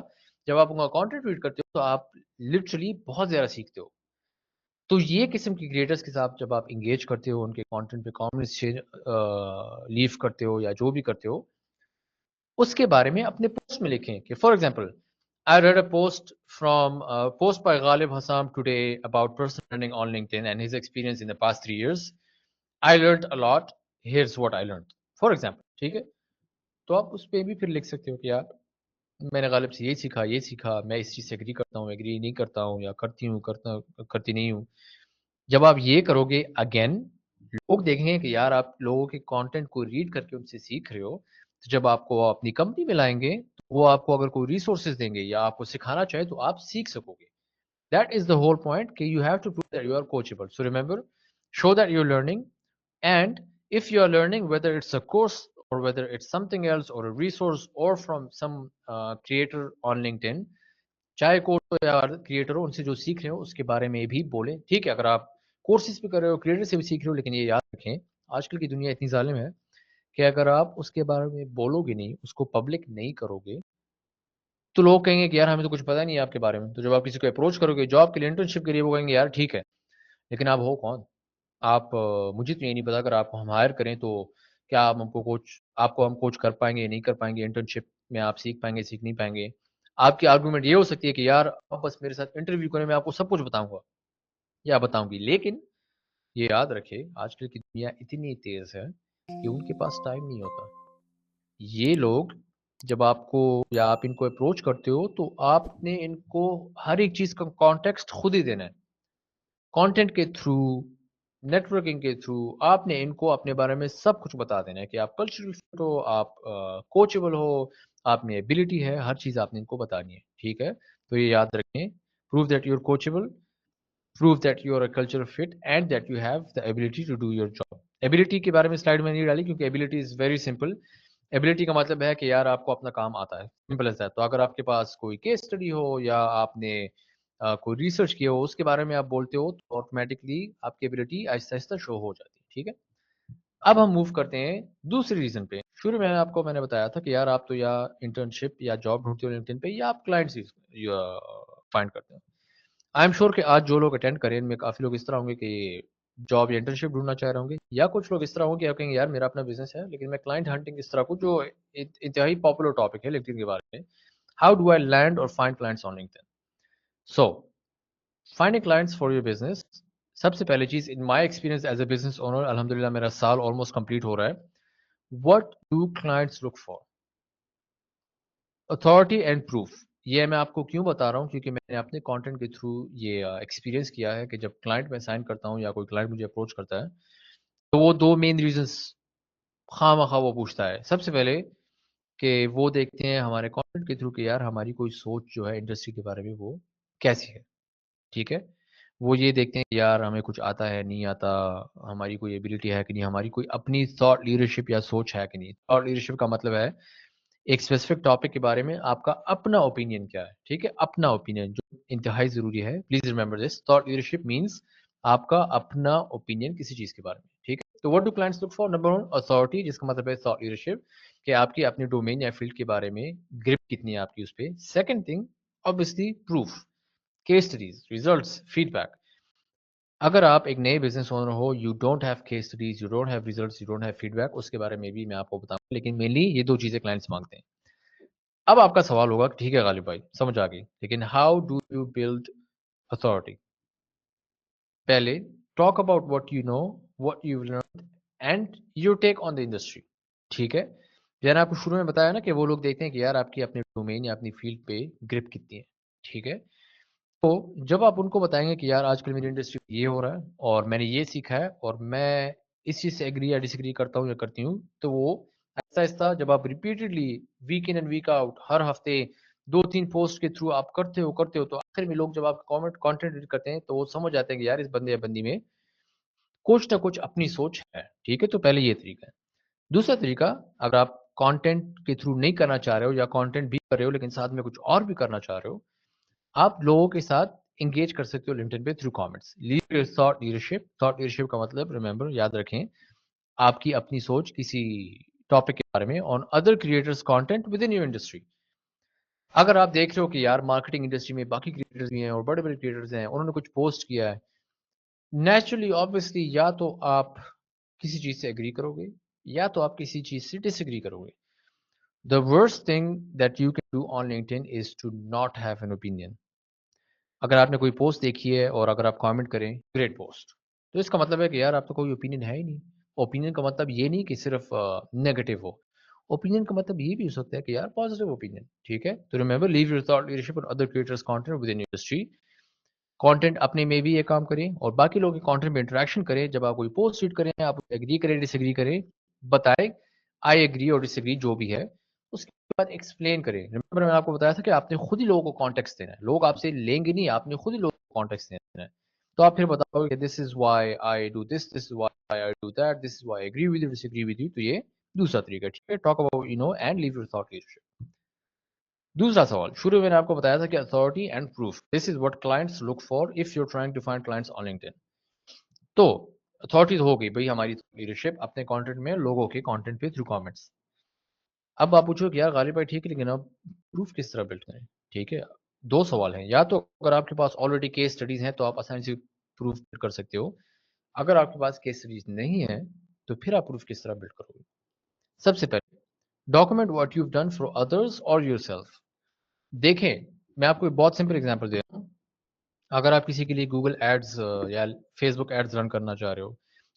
جب آپ ان کا کانٹینٹ ریڈ کرتے ہو تو آپ لٹرلی بہت زیادہ سیکھتے ہو. تو یہ قسم کی کریٹرز کے ساتھ جب آپ انگیج کرتے ہو, ان کے کانٹینٹ پہ کامنٹس لیو کرتے ہو یا جو بھی کرتے ہو, اس کے بارے میں اپنے پوسٹ میں لکھیں. کہ for example I read a post by Ghalib Hassam today about personal learning on LinkedIn and his experience in the past 3 years. I learned a lot. Here's what I learned. For example, ٹھیک ہے, تو آپ اس پہ بھی پھر لکھ سکتے ہو کہ یار میں نے غالب سے یہ سیکھا, میں اس چیز سے ایگری کرتا ہوں, ایگری نہیں کرتا ہوں, یا کرتی ہوں, کرتی نہیں ہوں. جب آپ یہ کرو گے, اگین لوگ دیکھیں گے کہ یار آپ لوگوں کے کانٹینٹ کو ریڈ کر کے ان سے سیکھ رہے ہو. تو جب آپ کو اپنی کمپنی میں لائیں گے تو وہ آپ کو اگر کوئی ریسورسز دیں گے یا آپ کو سکھانا چاہے تو آپ سیکھ سکو گے. That is the whole point کہ you have to prove that you are coachable. So remember, show that you are learning, and if you are learning whether it's a course or whether it's something else or a resource or from some creator on LinkedIn, چاہے course ہو یا creator ہو, ان سے جو سیکھ رہے ہو اس کے بارے میں بھی بولیں. ٹھیک ہے, اگر آپ کورسز بھی کر رہے ہو, کریٹر سے بھی سیکھ رہے ہو, لیکن یہ یاد رکھیں آج کل کی دنیا اتنی ظالم ہے کہ اگر آپ اس کے بارے میں بولو گے نہیں, اس کو پبلک نہیں کرو گے, تو لوگ کہیں گے کہ یار ہمیں تو کچھ پتا نہیں ہے آپ کے بارے میں. تو جب آپ کسی کو اپروچ کرو گے جاب کے لیے, انٹرنشپ کے لیے, وہ کہیں گے یار ٹھیک ہے لیکن آپ ہو کون, آپ مجھے تو یہ نہیں پتا, اگر آپ ہم ہائر کریں تو کیا آپ آپ کو ہم کوچ کر پائیں گے نہیں کر پائیں گے, انٹرنشپ میں آپ سیکھ پائیں گے سیکھ نہیں پائیں گے. آپ کی آرگومنٹ یہ ہو سکتی ہے کہ یار آپ بس میرے ساتھ انٹرویو کریں, میں آپ کو سب کچھ بتاؤں گا یا بتاؤں گی. لیکن یہ یاد رکھے آج کل کی دنیا اتنی تیز ہے کہ ان کے پاس ٹائم نہیں ہوتا. یہ لوگ جب آپ کو یا آپ ان کو اپروچ کرتے ہو تو آپ نے ان کو ہر ایک چیز کا کانٹیکسٹ خود ہی دینا ہے. کانٹینٹ کے تھرو، نیٹورکنگ کے تھرو آپ نے ان کو اپنے بارے میں سب کچھ بتا دینا ہے کہ آپ کلچرل فٹ ہو، آپ کوچبل ہو، آپ میں ایبلٹی ہے، ہر چیز آپ نے ان کو بتانی ہے. ٹھیک ہے، تو یہ یاد رکھیں. Prove that you are coachable, prove that you are a cultural fit and that you have the ability to do your job. Ability کے بارے میں سلائڈ میں نہیں ڈالی کیونکہ ability is very simple. Ability کا مطلب ہے کہ یار آپ کو اپنا کام آتا ہے، سمپل ایز دیٹ. تو اگر آپ کے پاس کوئی کیس اسٹڈی ہو یا آپ نے کوئی ریسرچ کیا ہو، اس کے بارے میں آپ بولتے ہو تو آٹومیٹکلی آپ کی ایبلٹی آہستہ آہستہ شو ہو جاتی ہے. ٹھیک ہے، اب ہم موو کرتے ہیں دوسری ریزن پہ. شروع میں آپ کو میں نے بتایا تھا کہ یار آپ تو یا انٹرنشپ یا جاب ڈھونڈتے ہو لنکڈن پہ یا آپ کلائنٹس فائنڈ کرتے ہو. آئی ایم شیور کہ آج جو لوگ اٹینڈ کریں ان میں کافی لوگ اس طرح ہوں گے کہ جاب یا انٹرنشپ ڈھونڈنا چاہ رہے ہوں گے، یا کچھ لوگ اس طرح ہوں گے کہ یار میرا اپنا بزنس ہے لیکن میں کلائنٹ ہنٹنگ اس طرح کو، جو انتہائی پاپولر ٹاپک ہے لنکڈن کے بارے میں. How do I land or find clients on LinkedIn? So finding clients for your business, سب سے پہلی چیز in my experience as a business owner, الحمد للہ میرا سال آلموسٹ کمپلیٹ ہو رہا ہے. What do clients look for? Authority and proof. یہ میں آپ کو کیوں بتا رہا ہوں کیونکہ میں نے اپنے کانٹینٹ کے تھرو یہ ایکسپیرینس کیا ہے کہ جب کلائنٹ میں سائن کرتا ہوں یا کوئی کلائنٹ مجھے اپروچ کرتا ہے تو وہ دو مین ریزنس خواہ مخواہ وہ پوچھتا ہے. سب سے پہلے کہ وہ دیکھتے ہیں ہمارے کانٹینٹ کے تھرو کہ یار ہماری کوئی سوچ جو ہے انڈسٹری کے بارے میں وہ کیسی ہے. ٹھیک ہے، وہ یہ دیکھتے ہیں کہ یار ہمیں کچھ آتا ہے نہیں آتا، ہماری کوئی ایبلٹی ہے کہ نہیں، ہماری کوئی اپنی تھاٹ لیڈرشپ یا سوچ ہے کہ نہیں. تھاٹ لیڈرشپ کا مطلب ہے ایک اسپیسیفک ٹاپک کے بارے میں آپ کا اپنا اوپینین کیا ہے. ٹھیک ہے، اپنا اوپینین جو انتہائی ضروری ہے. Please remember this, thought leadership means آپ کا اپنا اوپینین کسی چیز کے بارے میں. ٹھیک ہے، تو what do clients look for? Number 1 authority, جس کا مطلب ہے تھاٹ لیڈرشپ، کہ آپ کی اپنے ڈومین یا فیلڈ کے بارے میں گرپ کتنی ہے آپ کی اس پہ. Second thing obviously proof, case studies, results, feedback. اگر آپ ایک نئے بزنس اونر ہو، you don't have case studies, you don't have results, you don't have feedback, اس کے بارے میں بھی میں آپ کو بتاؤں گا، لیکن مینلی یہ دو چیزیں کلائنٹس مانگتے ہیں. اب آپ کا سوال ہوگا کہ ٹھیک ہے غالب بھائی سمجھ آ گئی، لیکن how do you build authority? پہلے talk about what you know, what you learn and your take on the industry. ٹھیک ہے، میں نے آپ کو شروع میں بتایا نا کہ وہ لوگ دیکھتے ہیں کہ یار آپ کی اپنے ڈومین یا اپنی فیلڈ پہ گرپ کتنی ہے. ٹھیک ہے، تو جب آپ ان کو بتائیں گے کہ یار آج کل میری انڈسٹری یہ ہو رہا ہے اور میں نے یہ سیکھا ہے اور میں اس چیز سے ایگری یا ڈس ایگری کرتا ہوں یا کرتی ہوں، تو وہ آہستہ آہستہ جب آپ repeatedly week in and week out ہر ہفتے 2-3 پوسٹ کے تھرو آپ کرتے ہو تو آخر میں لوگ جب آپ کانٹینٹ ریڈ کرتے ہیں تو وہ سمجھ جاتے ہیں کہ یار اس بندے یا بندی میں کچھ نہ کچھ اپنی سوچ ہے. ٹھیک ہے، تو پہلے یہ طریقہ ہے. دوسرا طریقہ، اگر آپ کانٹینٹ کے تھرو نہیں کرنا چاہ رہے ہو یا کانٹینٹ بھی کر رہے ہو لیکن ساتھ میں کچھ اور بھی کرنا چاہ رہے ہو، آپ لوگوں کے ساتھ انگیج کر سکتے ہو لنکڈن پہ through comments. Leave your thought leadership. Thought leadership کا مطلب ریمبر، یاد رکھیں، آپ کی اپنی سوچ کسی ٹاپک کے بارے میں on other creators content with in your industry. اگر آپ دیکھ رہے ہو کہ یار مارکیٹنگ انڈسٹری میں باقی کریٹرز بھی ہیں اور بڑے بڑے کریٹرز ہیں، انہوں نے کچھ پوسٹ کیا ہے، نیچرلی آبویسلی یا تو آپ کسی چیز سے ایگری کرو گے یا تو آپ کسی چیز سے ڈس ایگری کرو گے. The worst thing that you can do on LinkedIn is to not have an opinion. اگر آپ نے کوئی پوسٹ دیکھی ہے اور اگر آپ کامنٹ کریں گریٹ پوسٹ، تو اس کا مطلب ہے کہ یار آپ کا کوئی اوپینین ہے ہی نہیں. اوپینین کا مطلب یہ نہیں کہ صرف نیگیٹو ہو، اوپینین کا مطلب یہ بھی ہو سکتا ہے کہ یار پازیٹیو اوپینین. ٹھیک ہے، تو remember leave your thought leadership or other creators content within industry. Content اپنے میں بھی یہ کام کریں اور باقی لوگوں کے کانٹینٹ میں انٹریکشن کریں. جب آپ کوئی پوسٹ ریڈ کریں، آپ ایگری کریں ڈس ایگری کریں، بتائیں آئی ایگری اور ڈس ایگری جو بھی ہے، اس کے بعد ایکسپلین کریں. ریمبر میں نے آپ کو بتایا تھا کہ آپ نے خود ہی لوگوں کو کانٹیکٹ دینا ہے، لوگ آپ سے لیں گے نہیں، آپ نے خود ہی لوگوں کو کانٹیکٹ دینا ہے. تو آپ پھر بتاؤ کہ this is why I do this, this is why I do that, this is why I agree with you, disagree with you. تو یہ دوسرا طریقہ ہے. ٹھیک ہے، talk about you know and leave your thought leadership. دوسرا سوال، شروع میں نے آپ کو بتایا تھا کہ authority and proof, this is what clients look for if you trying to find clients on LinkedIn. تو اتھارٹی ہو گئی بھائی ہماری لیڈرشپ اپنے کانٹینٹ میں لوگوں کے کانٹینٹ پہ تھرو کامنٹس. اب آپ پوچھو کہ یار غالب بھائی ٹھیک ہے لیکن اب پروف کس طرح بلڈ کریں؟ ٹھیک ہے، دو سوال ہیں. یا تو اگر آپ کے پاس آلریڈی کیس اسٹڈیز ہیں تو آپ آسانی سے پروف کر سکتے ہو. اگر آپ کے پاس کیس اسٹڈیز نہیں ہیں تو پھر آپ پروف کس طرح بلڈ کرو گے؟ سب سے پہلے document what you done for others or your self. دیکھیں، میں آپ کو ایک بہت سمپل اگزامپل دے رہا ہوں. اگر آپ کسی کے لیے گوگل ایڈز یا فیس بک ایڈز رن کرنا چاہ رہے ہو،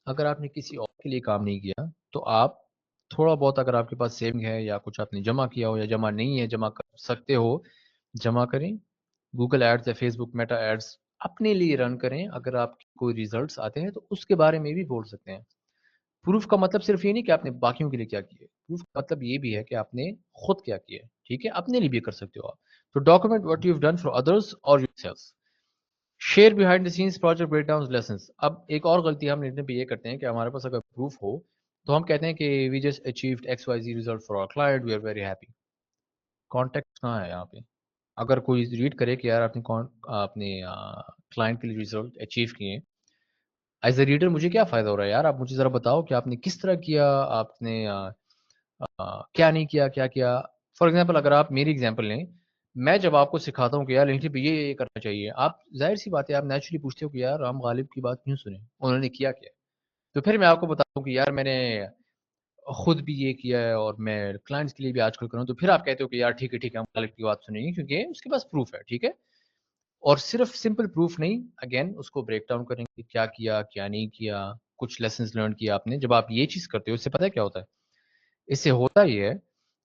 اگر آپ نے کسی اور کے لیے کام نہیں کیا تو آپ تھوڑا بہت اگر آپ کے پاس سیونگ ہے یا کچھ آپ نے جمع کیا ہو یا جمع نہیں ہے، جمع کر سکتے ہو، جمع کریں. گوگل ایڈز یا فیس بک میٹا ایڈز اپنے لیے رن کریں. اگر آپ کے کوئی ریزلٹس آتے ہیں تو اس کے بارے میں بھی بول سکتے ہیں. پروف کا مطلب صرف یہ نہیں کہ آپ نے باقیوں کے لیے کیا کیا ہے، پروف کا مطلب یہ بھی ہے کہ آپ نے خود کیا کیا ہے. ٹھیک ہے، اپنے لیے بھی کر سکتے ہو آپ. تو document what you done for others or yourself. Share behind the scenes project breakdown ڈاؤن لیسنس. اب ایک اور غلطی ہم لکھنے پہ یہ کرتے ہیں کہ ہمارے پاس اگر پروف ہو تو ہم کہتے ہیں کہ we just achieved X Y Z result for our client, we are very happy. Contact کہاں ہے یہاں پہ؟ اگر کوئی ریڈ کرے کہ یار آپ نے کلائنٹ کے لیے ریزلٹ اچیو کیے، ایز اے ریڈر مجھے کیا فائدہ ہو رہا ہے یار؟ آپ مجھے ذرا بتاؤ کہ آپ نے کس طرح کیا، آپ نے کیا نہیں کیا، کیا کیا. فار ایگزامپل اگر آپ میری ایگزامپل لیں، میں جب آپ کو سکھاتا ہوں کہ یار لنکڈن پہ یہ کرنا چاہیے، آپ ظاہر سی بات ہے آپ نیچرلی پوچھتے ہو کہ یار رام غالب کی بات کیوں سنیں، انہوں نے کیا کیا. تو پھر میں آپ کو بتاتا ہوں کہ یار میں نے خود بھی یہ کیا ہے اور میں کلائنٹس کے لیے بھی آج کل کروں، تو پھر آپ کہتے ہو کہ یار ٹھیک ہے ٹھیک ہے، ہم غالب کی بات سنیں گے کیونکہ اس کے پاس پروف ہے. ٹھیک ہے، اور صرف سمپل پروف نہیں، اگین اس کو بریک ڈاؤن کریں گے، کیا کیا کیا نہیں کیا، کچھ لیسنز لرن کیا آپ نے. جب آپ یہ چیز کرتے ہو اس سے پتہ ہے کیا ہوتا ہے؟ اس سے ہوتا یہ ہے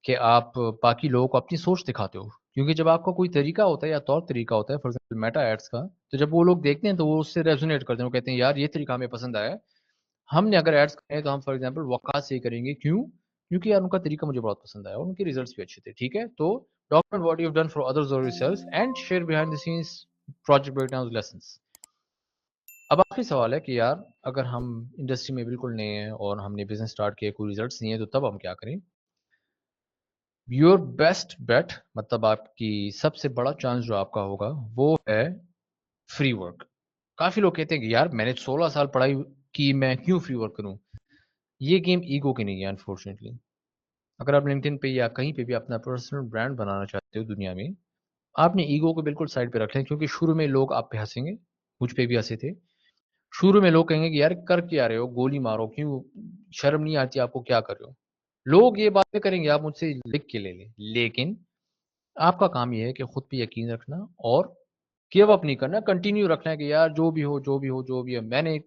کہ آپ باقی لوگوں کو اپنی سوچ دکھاتے ہو. کیونکہ جب آپ کا کوئی طریقہ ہوتا ہے یا طور طریقہ ہوتا ہے، فار ایگزامپل میٹا ایڈس کا، تو جب وہ لوگ دیکھتے ہیں تو وہ اس سے ریزونیٹ کرتے ہیں، وہ کہتے ہیں یار یہ طریقہ ہمیں پسند آیا ہے، ہم نے اگر ایڈس کریں تو ہم فار ایگزامپل وقات سے ہی کریں گے. کیوں؟ کیونکہ یار ان کا طریقہ مجھے بہت پسند آیا اور ان کے ریزلٹس بھی اچھے تھے. ٹھیک ہے، تو document what you done for others or yourself and share behind the scenes project breakdown ڈاؤن لیسنس. اب آخری سوال ہے کہ یار اگر ہم انڈسٹری میں بالکل نئے ہیں اور ہم نے بزنس سٹارٹ کیا، کوئی ریزلٹس نہیں ہے، تو تب ہم کیا کریں؟ یور بیسٹ بیٹ، مطلب آپ کی سب سے بڑا چانس جو آپ کا ہوگا وہ ہے فری ورک. کافی لوگ کہتے ہیں کہ یار میں نے 16 سال پڑھائی کی، میں کیوں فری ورک کروں؟ یہ گیم ایگو کی نہیں ہے انفارچونیٹلی. اگر آپ لنکڈن پہ یا کہیں پہ بھی اپنا پرسنل برانڈ بنانا چاہتے ہو دنیا میں، آپ نے ایگو کو بالکل سائڈ پہ رکھ لیں. کیونکہ شروع میں لوگ آپ پہ ہنسیں گے، مجھ پہ بھی ہنسے تھے. شروع میں لوگ کہیں گے کہ یار کر کیا رہے ہو، گولی مارو، کیوں شرم نہیں آتی آپ کو، کیا کر رہے ہو؟ لوگ یہ باتیں کریں گے، آپ مجھ سے لکھ کے لے لیں. لیکن آپ کا کام یہ ہے کہ خود پہ یقین رکھنا اور گیو اپ نہیں کرنا، کنٹینیو رکھنا ہے کہ یار جو بھی ہو جو بھی ہو جو بھی ہے، میں نے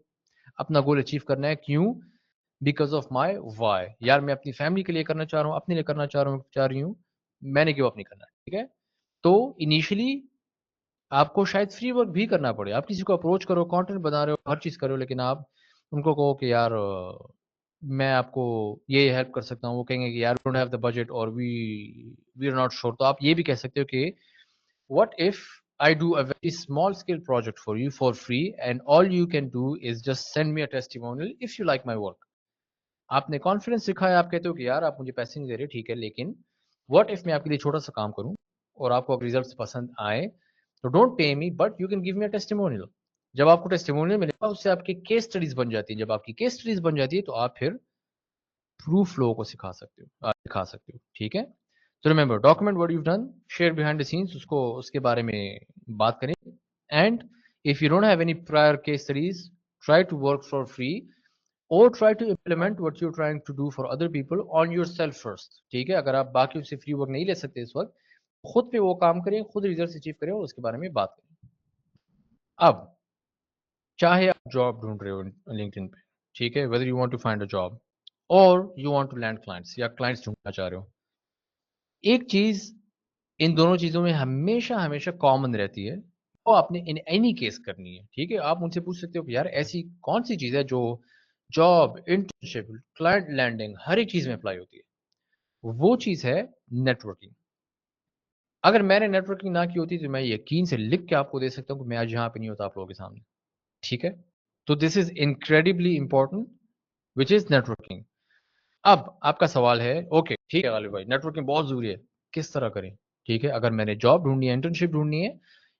اپنا گول اچیو کرنا ہے. کیوں؟ Because of my why. یار میں اپنی فیملی کے لیے کرنا چاہ رہا ہوں، اپنے لیے کرنا چاہ رہی ہوں، میں نے گیو اپ نہیں کرنا. ٹھیک ہے، تو انیشلی آپ کو شاید فری ورک بھی کرنا پڑے. آپ کسی کو اپروچ کرو، کانٹینٹ بنا رہے ہو، ہر چیز کرو، لیکن آپ ان کو کہو کہ یار میں آپ کو یہ ہیلپ کر سکتا ہوں، وہ کہیں گے کہ یار ڈونٹ ہیو دا بجٹ اور وی آر ناٹ شور. تو آپ یہ بھی کہہ سکتے ہو کہ what if I do a very small scale project for you for free and all you can do is just send me a testimonial if you like my work. آپ نے confidence سکھایا، آپ کہتے ہو کہ یار آپ مجھے پیسے نہیں دے رہے، ٹھیک ہے، لیکن what if میں آپ کے لیے چھوٹا سا کام کروں اور آپ کو اگر ریزلٹس پسند آئے تو don't pay me but you can give me a testimonial. جب آپ کو ٹیسٹیمونیل ملے گا اس سے آپ کی کیس اسٹڈیز بن جاتی ہیں. جب آپ کی کیس اسٹڈیز بن جاتی ہے تو آپ پھر پروف لوگوں کو دکھا سکتے ہو. ٹھیک ہے، تو remember document what you done, share behind the scenes, اس کے بارے میں بات کریں. And if you don't have any prior case studies, try to work for free or try to implement what you trying to do for other people on yourself first. ٹھیک ہے، اگر آپ باقیوں سے فری ورک نہیں لے سکتے اس وقت، خود پہ وہ کام کریں، خود ریزلٹ اچیو کریں اور اس کے بارے میں بات کریں. اب چاہے آپ جاب ڈھونڈ رہے ہو لنکڈن پہ، ٹھیک ہے، whether you want to find a job or you want to land clients یا clients ڈھونڈنا چاہ رہے ہو، ایک چیز ان دونوں چیزوں میں ہمیشہ ہمیشہ کامن رہتی ہے، وہ آپ نے ان اینی کیس کرنی ہے. ٹھیک ہے، آپ مجھ سے پوچھ سکتے ہو کہ یار ایسی کون سی چیز ہے جو جاب، انٹرنشپ، کلائنٹ لینڈنگ، ہر ایک چیز میں اپلائی ہوتی ہے؟ وہ چیز ہے نیٹورکنگ. اگر میں نے نیٹورکنگ نہ کی ہوتی تو میں یقین سے لکھ کے آپ کو دے سکتا ہوں کہ میں آج یہاں پہ نہیں ہوتا آپ لوگوں کے سامنے. ٹھیک ہے، تو this is incredibly important which is networking. اب آپ کا سوال ہے اوکے ٹھیک ہے غالب بھائی، نیٹورکنگ بہت ضروری ہے، کس طرح کریں؟ ٹھیک ہے، اگر میں نے جاب ڈھونڈنی ہے، انٹرنشپ ڈھونڈنی ہے،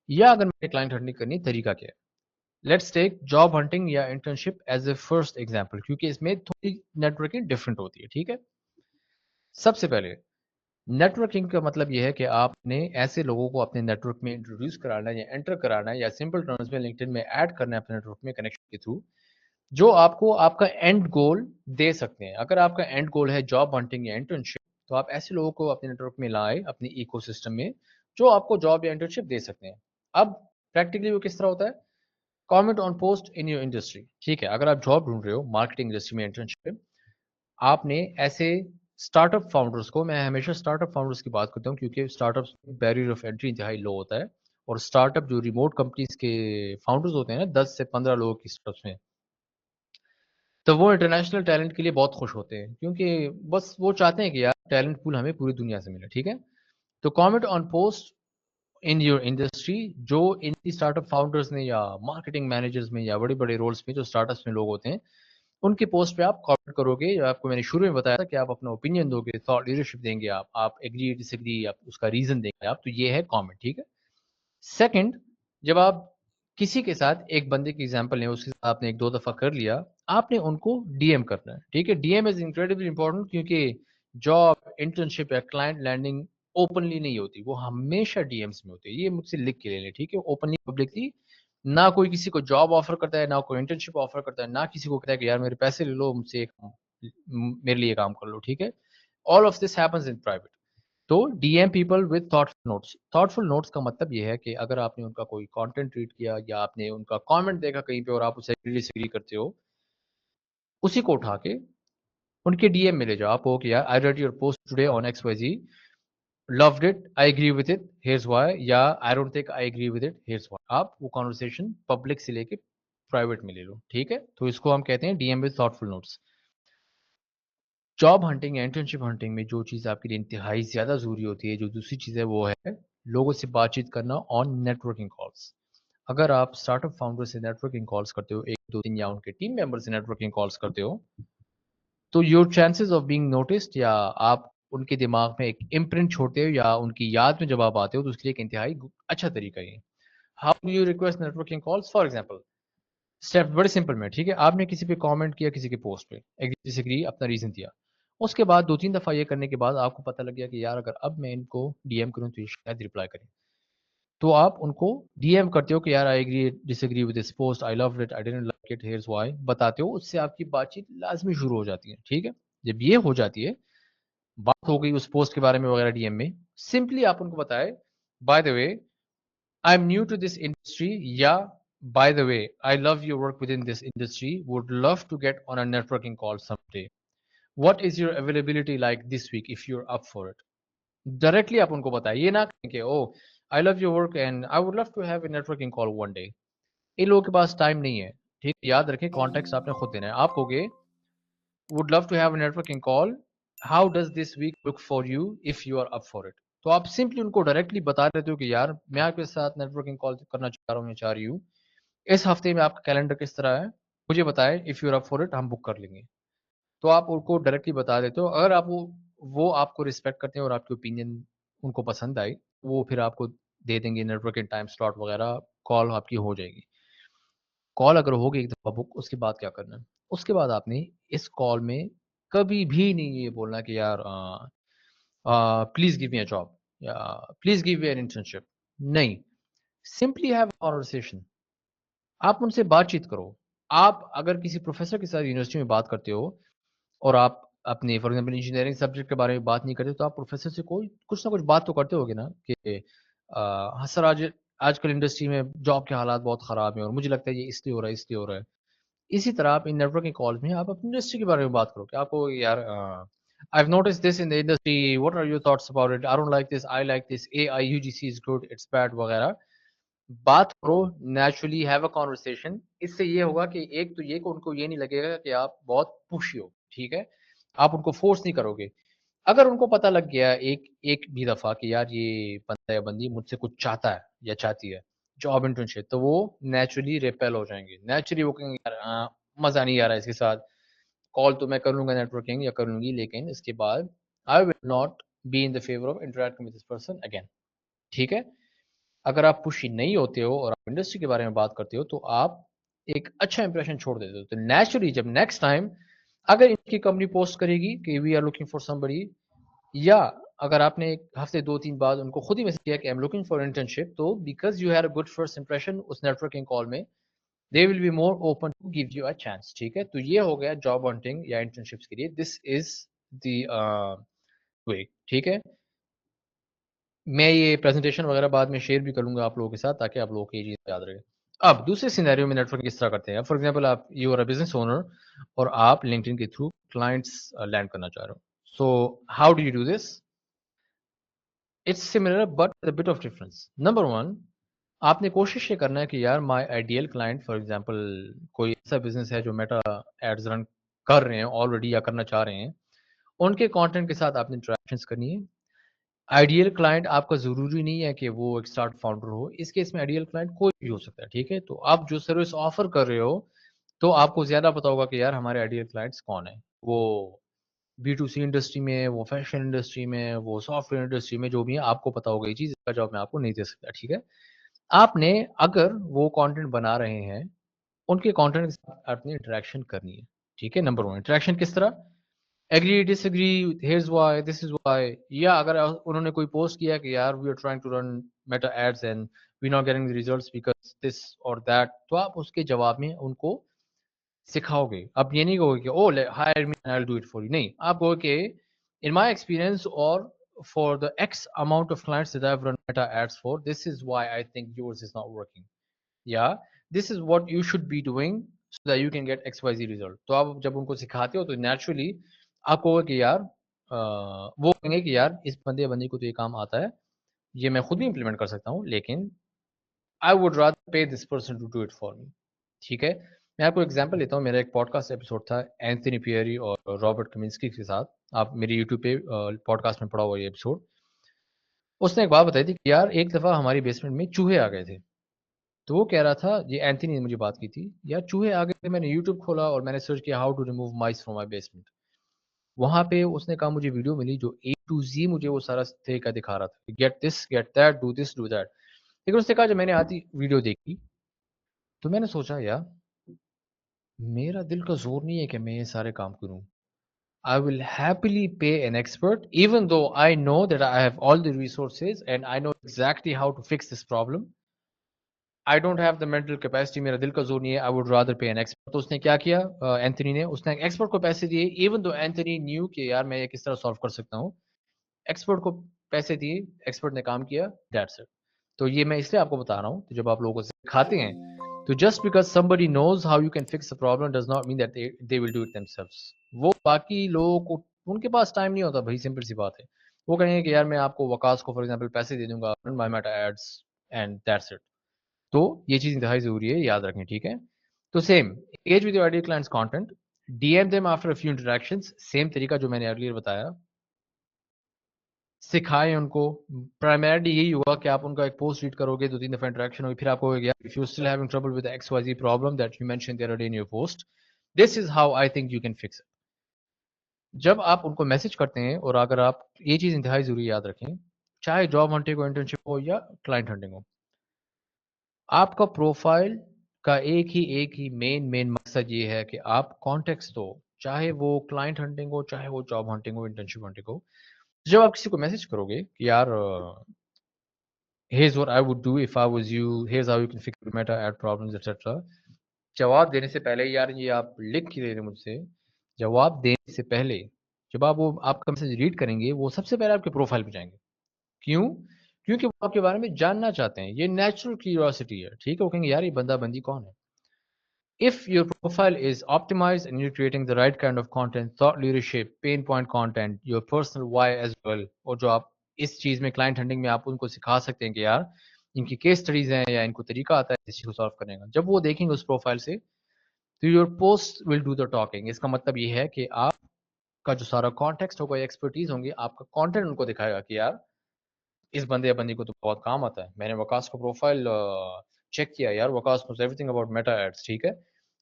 یا اگر میں نے کلائنٹ ہنٹنگ کرنی ہے، طریقہ کیا ہے؟ لیٹس ٹیک جاب ہنٹنگ یا internship as a first example, کیونکہ اس میں تھوڑی نیٹورکنگ ڈفرنٹ ہوتی ہے. ٹھیک ہے، سب سے پہلے نیٹورکنگ کا مطلب یہ ہے کہ آپ نے ایسے لوگوں کو اپنے نیٹورک میں انٹروڈیوس کرانا ہے یا انٹر کرانا ہے یا سمپل ٹرمز میں لنکڈن میں ایڈ کرنا ہے اپنے نیٹورک میں کنیکشن کے تھرو، جو آپ کو آپ کا اینڈ گول دے سکتے ہیں. اگر آپ کا اینڈ گول ہے جاب ہنٹنگ یا انٹرنشپ، تو آپ ایسے لوگوں کو اپنے نیٹورک میں لائیں اپنے ایکو سسٹم میں جو آپ کو جاب یا انٹرنشپ دے سکتے ہیں. اب پریکٹیکلی وہ کس طرح ہوتا ہے؟ Comment on post in your industry. ٹھیک ہے، اگر آپ جاب ڈھونڈ رہے ہو مارکیٹنگ انڈسٹری میں، انٹرنشپ میں، آپ نے ایسے اسٹارٹ اپ فاؤنڈرس کو، میں ہمیشہ اسٹارٹ اپ فاؤنڈرس کی بات کرتا ہوں کیونکہ start up barrier of entry انتہائی لو ہوتا ہے، اور اسٹارٹ اپ جو ریموٹ کمپنیز کے فاؤنڈرز ہوتے ہیں نا 10 سے 15 لوگوں کی اسٹارٹ اپس میں، تو وہ انٹرنیشنل ٹیلنٹ کے لیے بہت خوش ہوتے ہیں کیونکہ بس وہ چاہتے ہیں کہ یار ٹیلنٹ پول ہمیں پوری دنیا سے ملے. ٹھیک ہے، تو comment on post in your industry, جو ان کی اسٹارٹ اپ فاؤنڈرز نے یا مارکیٹنگ مینیجرز میں یا بڑے بڑے رولس میں جو اسٹارٹ اپس میں لوگ ہوتے ہیں، ان کے پوسٹ پہ آپ کامنٹ کرو گے. آپ کو میں نے شروع میں بتایا تھا کہ آپ اپنا اوپینین دو گے، تھاٹ لیڈرشپ دیں گے، آپ ایگری ڈس ایگری، آپ اس کا ریزن دیں گے آپ، تو یہ ہے کامنٹ. ٹھیک ہے. سیکنڈ، جب آپ کسی کے ساتھ ایک بندے کی ایگزامپل لیں، اس کے ساتھ آپ نے ایک دو دفعہ کر لیا، آپ نے ان کو ڈی ایم کرنا ہے. ٹھیک ہے، ڈی ایم از انکریڈبلی امپورٹنٹ کیونکہ جاب، انٹرنشپ یا کلائنٹ لینڈنگ اوپنلی نہیں ہوتی، وہ ہمیشہ ڈی ایمس میں ہوتی ہے. یہ مجھ سے لکھ کے لے لیں. ٹھیک ہے، اوپنلی پبلکلی نہ کوئی کسی کو جاب آفر کرتا ہے، نہ کوئی انٹرنشپ آفر کرتا ہے، نہ کسی کو کہتا ہے کہ یار میرے پیسے لے لو، مجھ سے میرے لیے کام کر لو. ٹھیک ہے، all of this happens in private. تو D M people with thoughtful notes. Thoughtful notes کا مطلب یہ ہے کہ اگر آپ نے ان کا کوئی کانٹینٹ ریڈ کیا یا آپ نے ان کا کامنٹ دیکھا کہیں پہ اور آپ اسے ڈس ایگری کرتے ہو، اسی کو اٹھا کے ان کے ڈی ایم میں لے جاؤ. آپ ہو کہ یار I read your post today on X Y Z, loved it, I agree with it, here's why, یا I don't think I agree with it, here's why. آپ وہ conversation پبلک سے لے کے پرائیویٹ میں لے لو. ٹھیک ہے، تو اس کو ہم کہتے ہیں D M with thoughtful notes. Job hunting یا انٹرنشپ ہنٹنگ میں جو چیز آپ کے لیے انتہائی زیادہ ضروری ہوتی ہے، جو دوسری چیز ہے، وہ ہے لوگوں سے بات چیت کرنا آن نیٹ ورکنگ کالس. اگر آپ اسٹارٹ اپ فاؤنڈر سے نیٹ ورکنگ کالس کرتے ہو، ایک دو دن یا ان کے ٹیم ممبر سے نیٹ ورکنگ کالس کرتے ہو، تو your chances of being noticed, یا آپ ان کے دماغ میں ایک امپرنٹ چھوڑتے ہو یا ان کی یاد میں جب آپ آتے ہو، تو اس کے لیے ایک انتہائی اچھا طریقہ یہ. How do you request networking calls? For example, step بڑے سمپل میں. ٹھیک ہے، آپ نے کسی پہ کامنٹ کیا، کسی کے پوسٹ پہ ایگری ڈس ایگری اپنا ریزن دیا، اس کے بعد دو تین دفعہ یہ کرنے کے بعد آپ کو پتہ لگ گیا کہ یار اگر اب میں ان کو ڈی ایم کروں تو یہ شاید رپلائی کریں، تو آپ ان کو ڈی ایم کرتے ہو کہ یار I agree disagree with this post, I loved it, I didn't like it, here's why, بتاتے ہو. اس سے آپ کی بات چیت لازمی شروع ہو جاتی ہے. ٹھیک ہے، جب یہ ہو جاتی ہے، بات ہو گئی اس پوسٹ کے بارے میں وغیرہ ڈی ایم میں، سمپلی آپ ان کو بتائے by the way I'm new to this industry, یا by the way I love your work within this industry, would love to get on a networking call someday, what is your availability like this week if you are up for it. Directly آپ ان کو بتائیں، یہ نہ کہیں کہ oh I love your work and I would love to have a networking call one day. ان لوگوں کے پاس ٹائم نہیں ہے. ٹھیک ہے، یاد رکھیں کانٹیکٹ آپ نے خود دینا ہے. آپ کو گے would love to have a networking call, how does this week look for you if you are up for it. تو آپ سمپلی ان کو ڈائریکٹلی بتا دیتے ہو کہ یار میں آپ کے ساتھ نیٹورکنگ کال کرنا چاہ رہا ہوں یا چاہ رہی ہوں، اس ہفتے میں آپ کا کیلنڈر کس طرح ہے، مجھے بتائیں، if you are up for it ہم بک کر لیں گے. تو آپ ان کو ڈائریکٹلی بتا دیتے ہو. اگر آپ وہ آپ کو رسپیکٹ کرتے ہیں اور آپ کی اوپینین ان کو پسند آئی، وہ پھر آپ کو دے دیں گے نیٹورکنگ ٹائم سلاٹ وغیرہ، کال آپ کی ہو جائے گی. کال اگر ہوگی ایک دفعہ بک، اس کے بعد کیا کرنا ہے؟ اس کے بعد آپ نے اس کال میں کبھی بھی نہیں یہ بولنا کہ یار please give me a job یا please give me an internship. نہیں، سمپلی ہیو اے کانورسیشن. آپ ان سے بات چیت کرو. آپ اگر کسی پروفیسر کے ساتھ یونیورسٹی میں بات کرتے ہو اور آپ اپنے فار ایگزامپل انجینئرنگ سبجیکٹ کے بارے میں بات نہیں کرتے، تو آپ پروفیسر سے کوئی کچھ نہ کچھ بات تو کرتے ہوگے نا کہ ہاں سر، آج کل انڈسٹری میں جاب کے حالات بہت خراب ہیں اور مجھے لگتا ہے یہ اس لیے ہو رہا ہے، اس لیے ہو رہا ہے. اسی طرح آپ ان نیٹورکنگ کالز میں آپ اپنی انڈسٹری کے بارے میں بات کرو کہ آپ کو یار I've noticed this in the industry, what are your thoughts about it, I don't like this, I like this, AI UGC is good, it's bad وغیرہ. بات کرو نیچرلی، ہیو اے کانورسیشن. اس سے یہ ہوگا کہ ایک تو یہ کہ ان کو یہ نہیں لگے گا کہ آپ بہت پوشی ہو. ٹھیک ہے، آپ ان کو فورس نہیں کرو گے. اگر ان کو پتہ لگ گیا ایک بھی دفعہ کہ یار یہ بندہ یا بندی مجھ سے کچھ چاہتا ہے یا چاہتی ہے جاب انٹرنشپ، تو وہ نیچرلی ریپیل ہو جائیں گے. نیچرلی وہ کہیں گے یار مزہ نہیں آ رہا ہے اس کے ساتھ، کال تو میں کر لوں گا نیٹ ورکنگ یا کر لوں گی، لیکن اس کے بعد I will not be in the favour of interacting with this person again. ٹھیک ہے، اگر آپ پشی نہیں ہوتے ہو اور آپ انڈسٹری کے بارے میں بات کرتے ہو تو آپ ایک اچھا امپریشن چھوڑ دیتے ہو. تو نیچرلی جب نیکسٹ ٹائم اگر ان کی کمپنی پوسٹ کرے گی کہ we are looking for somebody, یا اگر آپ نے ایک ہفتے دو تین بعد ان کو خود ہی میسج کیا کہ I'm looking for internship, تو because you had a good first impression اس نیٹورکنگ کال میں، they will be more open to give you a chance. ٹھیک ہے، تو یہ ہو گیا جاب ہنٹنگ یا انٹرنشپس کے لیے. دس از دی وے. ٹھیک ہے، میں یہ پریزنٹیشن وغیرہ بعد میں شیئر بھی کروں گا آپ لوگوں کے ساتھ تاکہ آپ لوگوں کو یہ چیز یاد رہے. اب دوسرے سینیریو میں نیٹ ورکنگ کس طرح کرتے ہیں. فار ایگزامپل آپ you are a business owner اور آپ لنکڈ ان کے تھرو کلائنٹس لینڈ کرنا چاہ رہے ہو. So how do you do this? It's similar but bit of difference. Number one, آپ نے کوشش یہ کرنا ہے کہ یار my ideal client, for example کوئی ایسا بزنس ہے جو میٹا ایڈز رن کر رہے ہیں آلریڈی یا کرنا چاہ رہے ہیں، ان کے کانٹینٹ کے ساتھ آپ نے انٹریکشنز کرنی ہے. آئیڈیل کلائنٹ آپ کا ضروری نہیں ہے کہ وہ ایک اسٹارٹ فاؤنڈر ہو. اس کیس میں آئیڈیل کلائنٹ کوئی بھی ہو سکتا ہے. ٹھیک ہے، تو آپ جو سروس آفر کر رہے ہو تو آپ کو زیادہ پتا ہوگا کہ یار ہمارے آئیڈیل کلائنٹس کون ہیں. وہ بی ٹو سی انڈسٹری میں، وہ فیشن انڈسٹری میں، وہ سافٹ ویئر انڈسٹری میں، جو بھی ہے آپ کو پتا ہوگا یہ چیز. اس کا جواب میں آپ کو نہیں دے سکتا. ٹھیک ہے، آپ نے اگر وہ کانٹینٹ بنا رہے ہیں ان کے کانٹینٹ کے ساتھ آپ نے انٹریکشن کرنی ہے. ٹھیک ہے، نمبر ون انٹریکشن کس طرح؟ Agree disagree, here's why, this is why. یا اگر انہوں نے کوئی پوسٹ کیا کہ یار we are trying to run Meta ads and we not getting the results because this اور دیٹ، تو آپ اس کے جواب میں ان کو سکھاؤ گے. آپ یہ نہیں کہو گے کہ oh hire me I will do it for you. نہیں، آپ کہو کہ in my experience or for the X amount of clients that I've run meta ads for, this is why I think yours is not working. Yeah, this is what you should be doing so that you can get XYZ result. تو آپ جب ان کو سکھاتے ہو تو naturally آپ کو کہ یار وہ کہیں گے کہ یار اس بندے کو تو یہ کام آتا ہے، یہ میں خود بھی امپلیمنٹ کر سکتا ہوں، لیکن I would rather pay this person to do it for me. ٹھیک ہے، میں آپ کو ایگزامپل دیتا ہوں. میرا ایک پوڈ کاسٹ ایپیسوڈ تھا اینتھنی پیئری اور رابرٹ کمنسکی کے ساتھ. آپ میری یوٹیوب پہ پوڈ کاسٹ میں پڑا ہوا یہ ایپیسوڈ. اس نے ایک بات بتائی تھی کہ یار ایک دفعہ ہماری بیسمنٹ میں چوہے آ گئے تھے. تو وہ کہہ رہا تھا، یہ اینتھنی نے مجھے بات کی تھی، یار چوہے آ گئے تھے. میں نے یوٹیوب کھولا اور میں نے سرچ کیا how to remove mice from my basement. وہاں پہ اس نے کہا مجھے ویڈیو ملی جو اے ٹو زی مجھے وہ سارا طریقہ دکھا رہا تھا، get this get that, do this do that. لیکن اس نے کہا جب میں نے آتی ویڈیو دیکھی تو میں نے سوچا یار میرا دل کا زور نہیں ہے کہ میں یہ سارے کام کروں. I will happily pay an expert, even though I know that I have all the resources and I know exactly how to fix this problem. I don't have the mental capacity. میرا دل کا زور نہیں ہے. I would rather pay an expert. تو اس نے کیا کیا اینتھنی نے؟ اس نے ایک ایکسپرٹ کو پیسے دیے even though اینتھنی knew کہ یار میں یہ کس طرح سالو کر سکتا ہوں. ایکسپرٹ کو پیسے دیے، ایکسپرٹ نے کام کیا، دیٹس اٹ. تو یہ میں اس لیے آپ کو بتا رہا ہوں کہ جب آپ لوگوں کو سکھاتے ہیں تو just because somebody knows how you can fix a problem does not mean that they will do it themselves. وہ باقی لوگوں کو ان کے پاس ٹائم نہیں ہوتا بھائی، سمپل سی بات ہے. وہ کہیں گے کہ یار میں آپ کو وکاس کو فار ایگزامپل پیسے دے دوں گا run my meta ads and that's it. تو یہ چیز انتہائی ضروری ہے، یاد رکھیں. ٹھیک ہے، تو same engage with your ideal clients content, DM them after a few interactions. Same طریقہ جو میں نے ارلیئر بتایا، سکھائیں ان کو. پرائمرلی یہی ہوگا کہ آپ ان کا ایک پوسٹ ریڈ کرو گے، 2-3 دفعہ انٹریکشن ہوگی، پھر آپ کو if you're still having trouble with the XYZ problem that you mentioned the other day in your post, this is how I think you can fix it. جب آپ ان کو میسج کرتے ہیں، اور اگر آپ یہ چیز انتہائی ضروری یاد رکھیں، چاہے جاب ہنٹنگ ہو، انٹرنشپ ہو یا کلائنٹ ہنٹنگ ہو، آپ کا پروفائل کا ایک ہی مین مقصد یہ ہے کہ آپ کانٹیکسٹ دو، چاہے وہ کلائنٹ ہنٹنگ ہو، چاہے وہ جاب ہنٹنگ ہو، انٹرنشپ ہنٹنگ ہو. جب آپ کسی کو میسج کرو گے کہ یار here's what I would do if I was you, here's how you can fix your meta ad problems etc. جواب دینے سے پہلے، یار یہ آپ لکھ کے دے رہے مجھ سے، جواب دینے سے پہلے جب آپ وہ آپ کا میسج ریڈ کریں گے، وہ سب سے پہلے آپ کے پروفائل پہ جائیں گے. کیوں؟ کیونکہ وہ آپ کے بارے میں جاننا چاہتے ہیں. یہ نیچرل کیوریوسٹی ہے. ٹھیک ہے، وہ کہیں گے یار یہ بندہ بندی کون ہے. If your profile is optimized and you're creating the right kind of content, thought leadership, pain point content, your personal why as well, اور جو آپ اس چیز میں کلائنٹ ہنٹنگ میں آپ ان کو سکھا سکتے ہیں کہ یار ان کی کیس اسٹڈیز ہیں یا ان کو طریقہ آتا ہے اس چیز کو سالو کرنے کا، جب وہ دیکھیں گے اس پروفائل سے تو your post will do the talking. اس کا مطلب یہ ہے کہ آپ کا جو سارا کانٹیکسٹ ہوگا، ایکسپرٹیز ہوں گی، آپ کا کانٹینٹ ان کو دکھائے گا کہ یار اس بندے یا بندی کو تو بہت کام آتا ہے. میں نے وکاس کا پروفائل چیک کیا، یار وکاس knows everything about meta ads. ٹھیک ہے،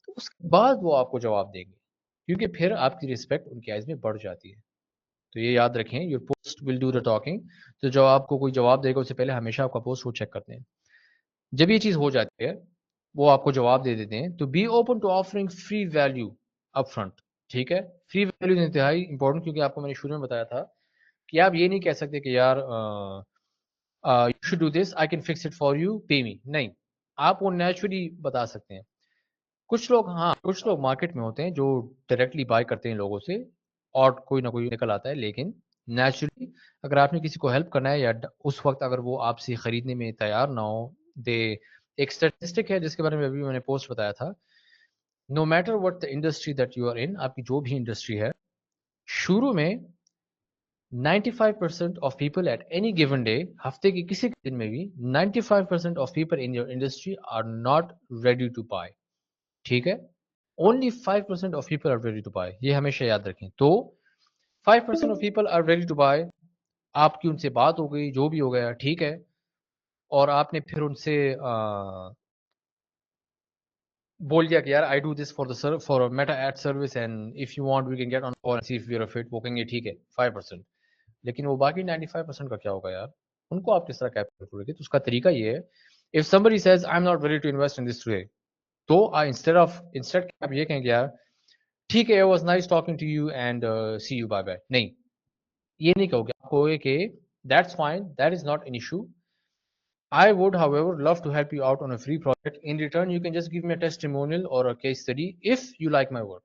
تو اس کے بعد وہ آپ کو جواب دیں گے، کیونکہ پھر آپ کی رسپیکٹ ان کی آئز میں بڑھ جاتی ہے. تو یہ یاد رکھیں، your post will do the talking. تو جب آپ کو کوئی جواب دے گا اس سے پہلے ہمیشہ آپ کا پوسٹ وہ چیک کرتے ہیں. جب یہ چیز ہو جاتی ہے وہ آپ کو جواب دے دیتے ہیں. تو be open to offering free value upfront. ٹھیک ہے، فری ویلیو انتہائی امپورٹنٹ، کیونکہ آپ کو میں نے شروع میں بتایا تھا کہ آپ یہ نہیں کہہ سکتے کہ یار you should do this, I can fix it for you, pay me. نہیں، آپ وہ نیچرلی بتا سکتے ہیں. کچھ لوگ مارکیٹ میں ہوتے ہیں جو ڈائریکٹلی بائی کرتے ہیں لوگوں سے اور کوئی نہ کوئی نکل آتا ہے. لیکن نیچرلی اگر آپ نے کسی کو ہیلپ کرنا ہے یا اس وقت اگر وہ آپ سے خریدنے میں تیار نہ ہو، دے ایک اسٹیٹسٹک ہے جس کے بارے میں ابھی میں نے پوسٹ بتایا تھا. No matter what the industry that you are in, آپ کی جو بھی انڈسٹری ہے, شروع میں 95% of people at any given day, ہفتے کے کسی دن میں بھی 95% of people in your industry are not ready to buy. ٹھیک ہے, only 5% of people are ready to buy, یہ ہمیشہ یاد رکھیں. تو 5% of people are ready to buy, آپ کی ان سے بات ہو گئی, جو بھی ہو گیا, ٹھیک ہے, اور آپ نے پھر ان سے بول دیا کہ یار I do this for Meta ad service and if you want we can get on call see if we are fit, وہ کہیں گے ٹھیک ہے 5%. لیکن وہ باقی 95% کا کیا ہوگا یار, ان کو آپ کس طرح کیپچر کرو گے؟ تو اس کا طریقہ یہ ہے, if somebody says I'm not ready to invest in this today, تو instead آپ یہ کہیں گے یار ٹھیک ہے, it was nice talking to you and see you, bye bye. نہیں, یہ نہیں کہو گے, آپ کہو گے کہ that's fine, that is not an issue. I would, however, love to help you out on a free project. In return, you can just give me a testimonial or a case study if you like my work.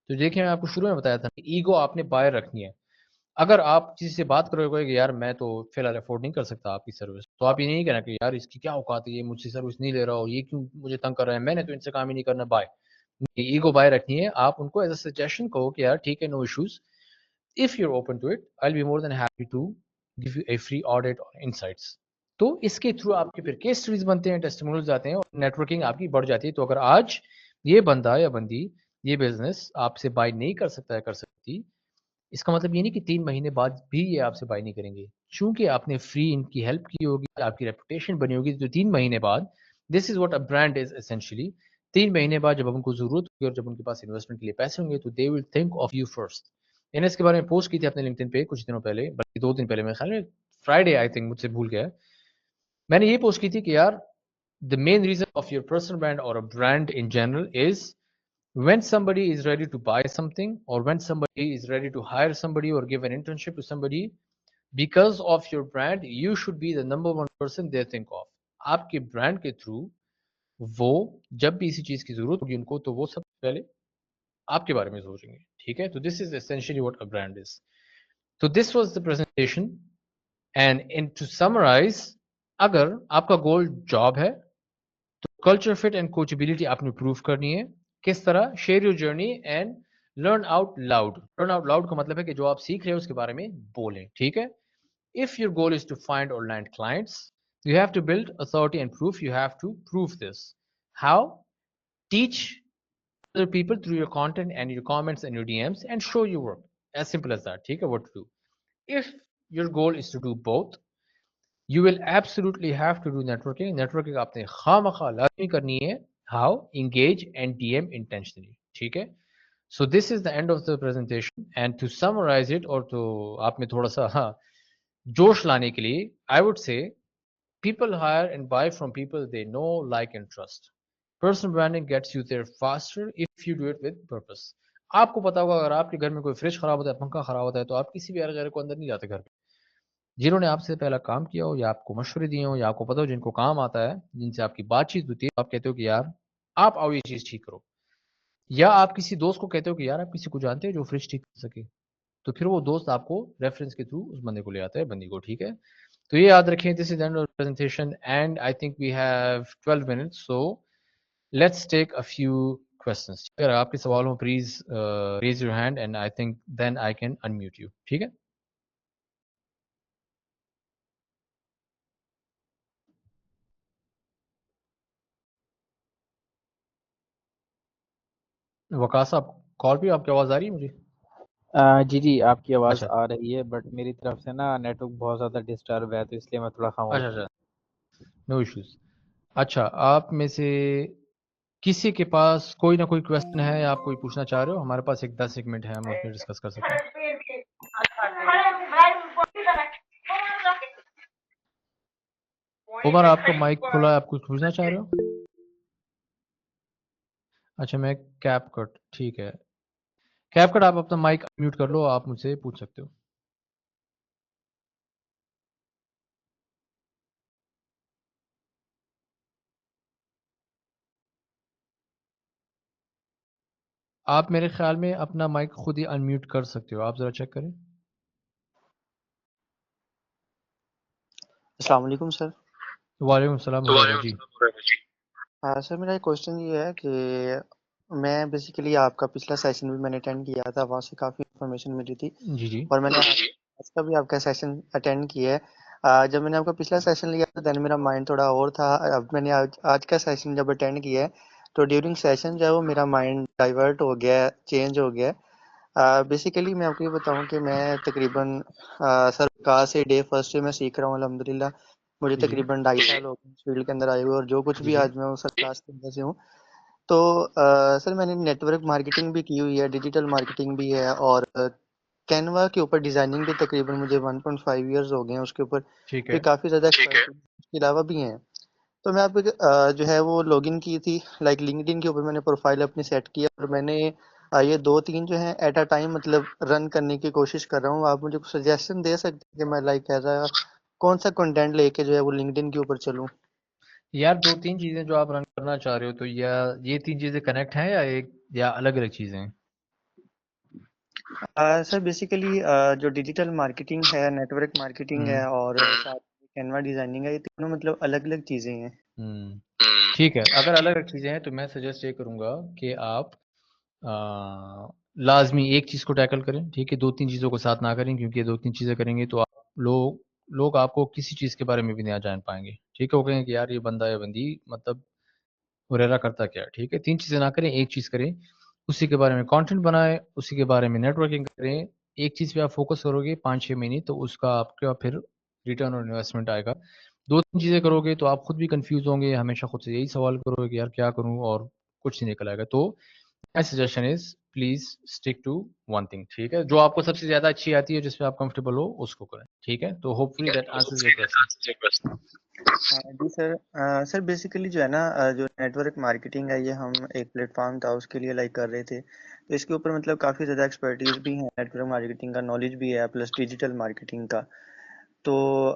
تو دیکھیں, میں آپ کو شروع میں بتایا تھا کہ ایگو آپ نے باہر رکھنی ہے. اگر آپ کسی سے بات کرو گے کہ یار میں تو فی الحال افورڈ نہیں کر سکتا آپ کی سروس, تو آپ یہ نہیں کہنا کہ یار اس کی کیا اوقات ہے, یہ مجھ سے سروس نہیں لے رہا ہو, یہ کیوں مجھے تنگ کر رہا ہے, میں نے تو ان سے کام ہی نہیں کرنا. بائے, ایگو باہر رکھنی ہے. آپ ان کو ایز اے سجیشن کہو کہ یار ٹھیک ہے, نو issues, if you're open to it, I'll be more than happy to give you a free audit on insights. تو اس کے تھرو آپ کے پھر کیس اسٹڈیز بنتے ہیں, ٹیسٹیمونیلز آتے ہیں, اور نیٹورکنگ آپ کی بڑھ جاتی ہے. تو اگر آج یہ بندہ یا بندی یہ بزنس آپ سے بائی نہیں کر سکتا ہے, کر سکتی, اس کا مطلب یہ نہیں کہ 3 مہینے بعد بھی یہ آپ سے بائی نہیں کریں گے. چونکہ آپ نے فری ان کی ہیلپ کی ہوگی, آپ کی ریپوٹیشن بنی ہوگی, تو 3 مہینے بعد, this is what a brand is essentially, 3 مہینے بعد جب ان کو ضرورت ہوگی اور جب ان کے پاس انویسٹمنٹ کے لیے پیسے ہوں گے, تو they will think of you first. میں نے اس کے بارے میں پوسٹ کی تھی اپنے لنکڈن پہ کچھ دنوں پہلے, بلکہ 2 دن پہلے, میرے خیال میں فرائیڈے آئی تھنک, مجھ سے بھول گیا. میں نے یہ پوسٹ کی تھی کہ یار the main reason of your personal brand or a brand in general is when somebody is ready to buy something, or when somebody is ready to hire somebody or give an internship to somebody, because of your brand you should be the number one person they think of. آپ کے brand کے through وہ جب بھی اسی چیز کی ضرورت ہوگی ان کو, تو وہ سب سے پہلے آپ کے بارے میں سوچیں گے. ٹھیک ہے, تو this is essentially what a brand is. تو this was the presentation, and to summarize, اگر آپ کا گول جاب ہے تو کلچر فٹ اینڈ کوچبلٹی آپ نے پروو کرنی ہے. کس طرح؟ Share your journey and learn out loud. Learn out loud کا مطلب ہے کہ جو آپ سیکھ رہے ہیں اس کے بارے میں بولیں. ٹھیک ہے. If your goal is to find or land clients, you have to build authority and proof. You have to prove this. How? Teach other people through your content and your comments and your DMs, and show your work. As simple as that. ٹھیک ہے, what to do. If your goal is to do both, you will absolutely have to do networking. Networking آپ نے خواہ لازمی کرنی ہے. How? Engage and DM intentionally. ٹھیک ہے. So this is the end of the presentation, and to summarize it, اور تو آپ میں تھوڑا سا جوش لانے کے لیے, I would say people hire and buy from people they know, like and trust. Personal branding gets you there faster if you do it with purpose. آپ کو پتا ہوگا اگر آپ کے گھر میں کوئی فریج خراب ہوتا ہے, پنکھا خراب ہوتا ہے, تو آپ کسی بھی غیر کو اندر نہیں جاتے گھر پہ. جنہوں نے آپ سے پہلا کام کیا ہو, یا آپ کو مشورے دیے ہوں, یا آپ کو پتا ہو جن کو کام آتا ہے, جن سے آپ کی بات چیت ہوتی ہے, آپ کہتے ہو کہ یار آپ آؤ یہ چیز ٹھیک کرو. یا آپ کسی دوست کو کہتے ہو کہ یار آپ کسی کو جانتے ہیں جو فریج ٹھیک کر سکے, تو پھر وہ دوست آپ کو ریفرنس کے تھرو اس بندے کو لے آتا ہے, بندی کو. ٹھیک ہے. تو یہ یاد رکھیں, دس از the end of the presentation, and I think we have 12 minutes, so let's take a few questions. اگر آپ کے سوال ہوں please raise your hand, and I think then I can unmute you. ٹھیک ہے. وقاص صاحب کال پہ آپ کی آواز آ رہی ہے مجھے؟ جی جی آپ کی آواز اچھا آ رہی ہے, بٹ میری طرف سے نا نیٹ ورک بہت زیادہ ڈسٹرب ہے, تو اس لیے میں تھوڑا خاموش. اچھا نو ایشوز. اچھا, آپ میں سے کسی کے پاس کوئی نہ کوئی کویسچن ہے یا آپ کوئی پوچھنا چاہ رہے ہو؟ ہمارے پاس ایک 10 منٹ ہے, ہم اس میں ڈسکس کر سکتے ہیں. عمر آپ کا مائک کھلا ہے, آپ کچھ پوچھنا چاہ رہے ہو؟ اچھا, میں کیپ کٹ, ٹھیک ہے, کیپ کٹ آپ اپنا مائک میوٹ کر لو, آپ مجھ سے پوچھ سکتے ہو. آپ میرے خیال میں اپنا مائک خود ہی انمیوٹ کر سکتے ہو, آپ ذرا چیک کریں. السلام علیکم سر. وعلیکم السلام ورحمۃ اللہ. جی سر میرا ایک کوشچن یہ ہے کہ میں بیسیکلی آپ کا پچھلا سیشن بھی میں نے اٹینڈ کیا تھا، وہاں سے کافی انفارمیشن ملی تھی، جی جی اور میں نے آج کا بھی آپ کا سیشن اٹینڈ کیا ہے۔ جب میں نے آپ کا پچھلا سیشن لیا تھا دین میرا مائنڈ تھوڑا اور تھا، اب میں نے آج کا سیشن جب اٹینڈ کیا ہے تو ڈیورنگ سیشن جو ہے وہ میرا مائنڈ ڈائیورٹ ہو گیا ہے، چینج ہو گیا ہے۔ بیسیکلی میں آپ کو یہ بتاؤں کہ میں تقریباً سر کا سے ڈے فرسٹ سے میں سیکھ رہا ہوں الحمدللہ، مجھے جی جی تقریباً 2.5 سال ہو گئے اس فیلڈ کے اندر آئے ہوئے، اور جو کچھ جی بھی جی آج میں وہ سرکاس کے اندر سے ہوں۔ تو سر میں نے نیٹ ورک مارکیٹنگ بھی کی ہوئی ہے، ڈیجیٹل مارکیٹنگ بھی ہے، اور کینوا کے اوپر ڈیزائننگ بھی تقریباً مجھے 1.5 ایئرز ہو گئے ہیں، اس کے اوپر ٹھیک بھی ہے کافی زیادہ اس کے علاوہ بھی ہیں۔ تو میں آپ جو ہے وہ لاگ ان کی تھی، لائک لنکڈ ان کے اوپر میں نے پروفائل اپنی سیٹ کیا، اور میں نے یہ 2-3 جو ہیں ایٹ اے ٹائم مطلب رن کرنے کی کوشش کر رہا ہوں۔ آپ مجھے کچھ سجیشن دے سکتے ہیں کہ میں لائک ایسا کون سا کنٹینٹ لے کے جو ہے وہ لنکڈ ان کے اوپر چلوں؟ یار، 2-3 چیزیں جو آپ رن کرنا چاہ رہے ہو تو یا یہ 3 چیزیں کنیکٹ ہیں یا الگ الگ چیزیں ہیں؟ سر بیسیکلی جو ڈیجیٹل مارکیٹنگ ہے، نیٹ ورک مارکیٹنگ ہے، اور ساتھ کینوا ڈیزائننگ ہے، یہ تینوں مطلب الگ الگ چیزیں ہیں۔ ٹھیک ہے، اگر الگ الگ چیزیں ہیں تو میں سجیسٹ یہ کروں گا کہ آپ لازمی ایک چیز کو ٹیکل کریں، ٹھیک ہے؟ 2-3 چیزوں کو ساتھ نہ کریں، کیونکہ 2-3 چیزیں کریں گے تو آپ لوگ آپ کو کسی چیز کے بارے میں بھی نہیں جان پائیں گے، ٹھیک ہے؟ وہ کہیں گے کہ یار یہ بندہ یا بندی مطلب وغیرہ کرتا کیا ہے، ٹھیک ہے؟ 3 چیزیں نہ کریں، ایک چیز کریں، اسی کے بارے میں کانٹینٹ بنائیں، اسی کے بارے میں نیٹ ورکنگ کریں۔ ایک چیز پہ آپ فوکس کرو گے 5-6 مہینے تو اس کا آپ کا پھر ریٹرن اور انویسٹمنٹ آئے گا۔ 2-3 چیزیں کرو گے تو آپ خود بھی کنفیوز ہوں گے، ہمیشہ خود سے یہی سوال کرو گے کہ یار کیا کروں، اور کچھ نہیں نکل آئے گا۔ تو my suggestion is please stick to one thing، ٹھیک ہے؟ جو آپ کو سب سے زیادہ اچھی آتی ہے، جس پہ آپ کمفرٹیبل ہو، اس کو کریں، ٹھیک ہے؟ تو hopefully that answers your question. جی سر، سر بیسیکلی جو ہے نا جو نیٹ ورک مارکیٹنگ ہے، یہ ہم ایک پلیٹ فارم تھا اس کے لیے لائک کر رہے تھے، تو اس کے اوپر مطلب کافی زیادہ ایکسپرٹیز بھی ہیں، نیٹ ورک مارکیٹنگ کا نالج بھی ہے، پلس ڈیجیٹل مارکیٹنگ کا۔ تو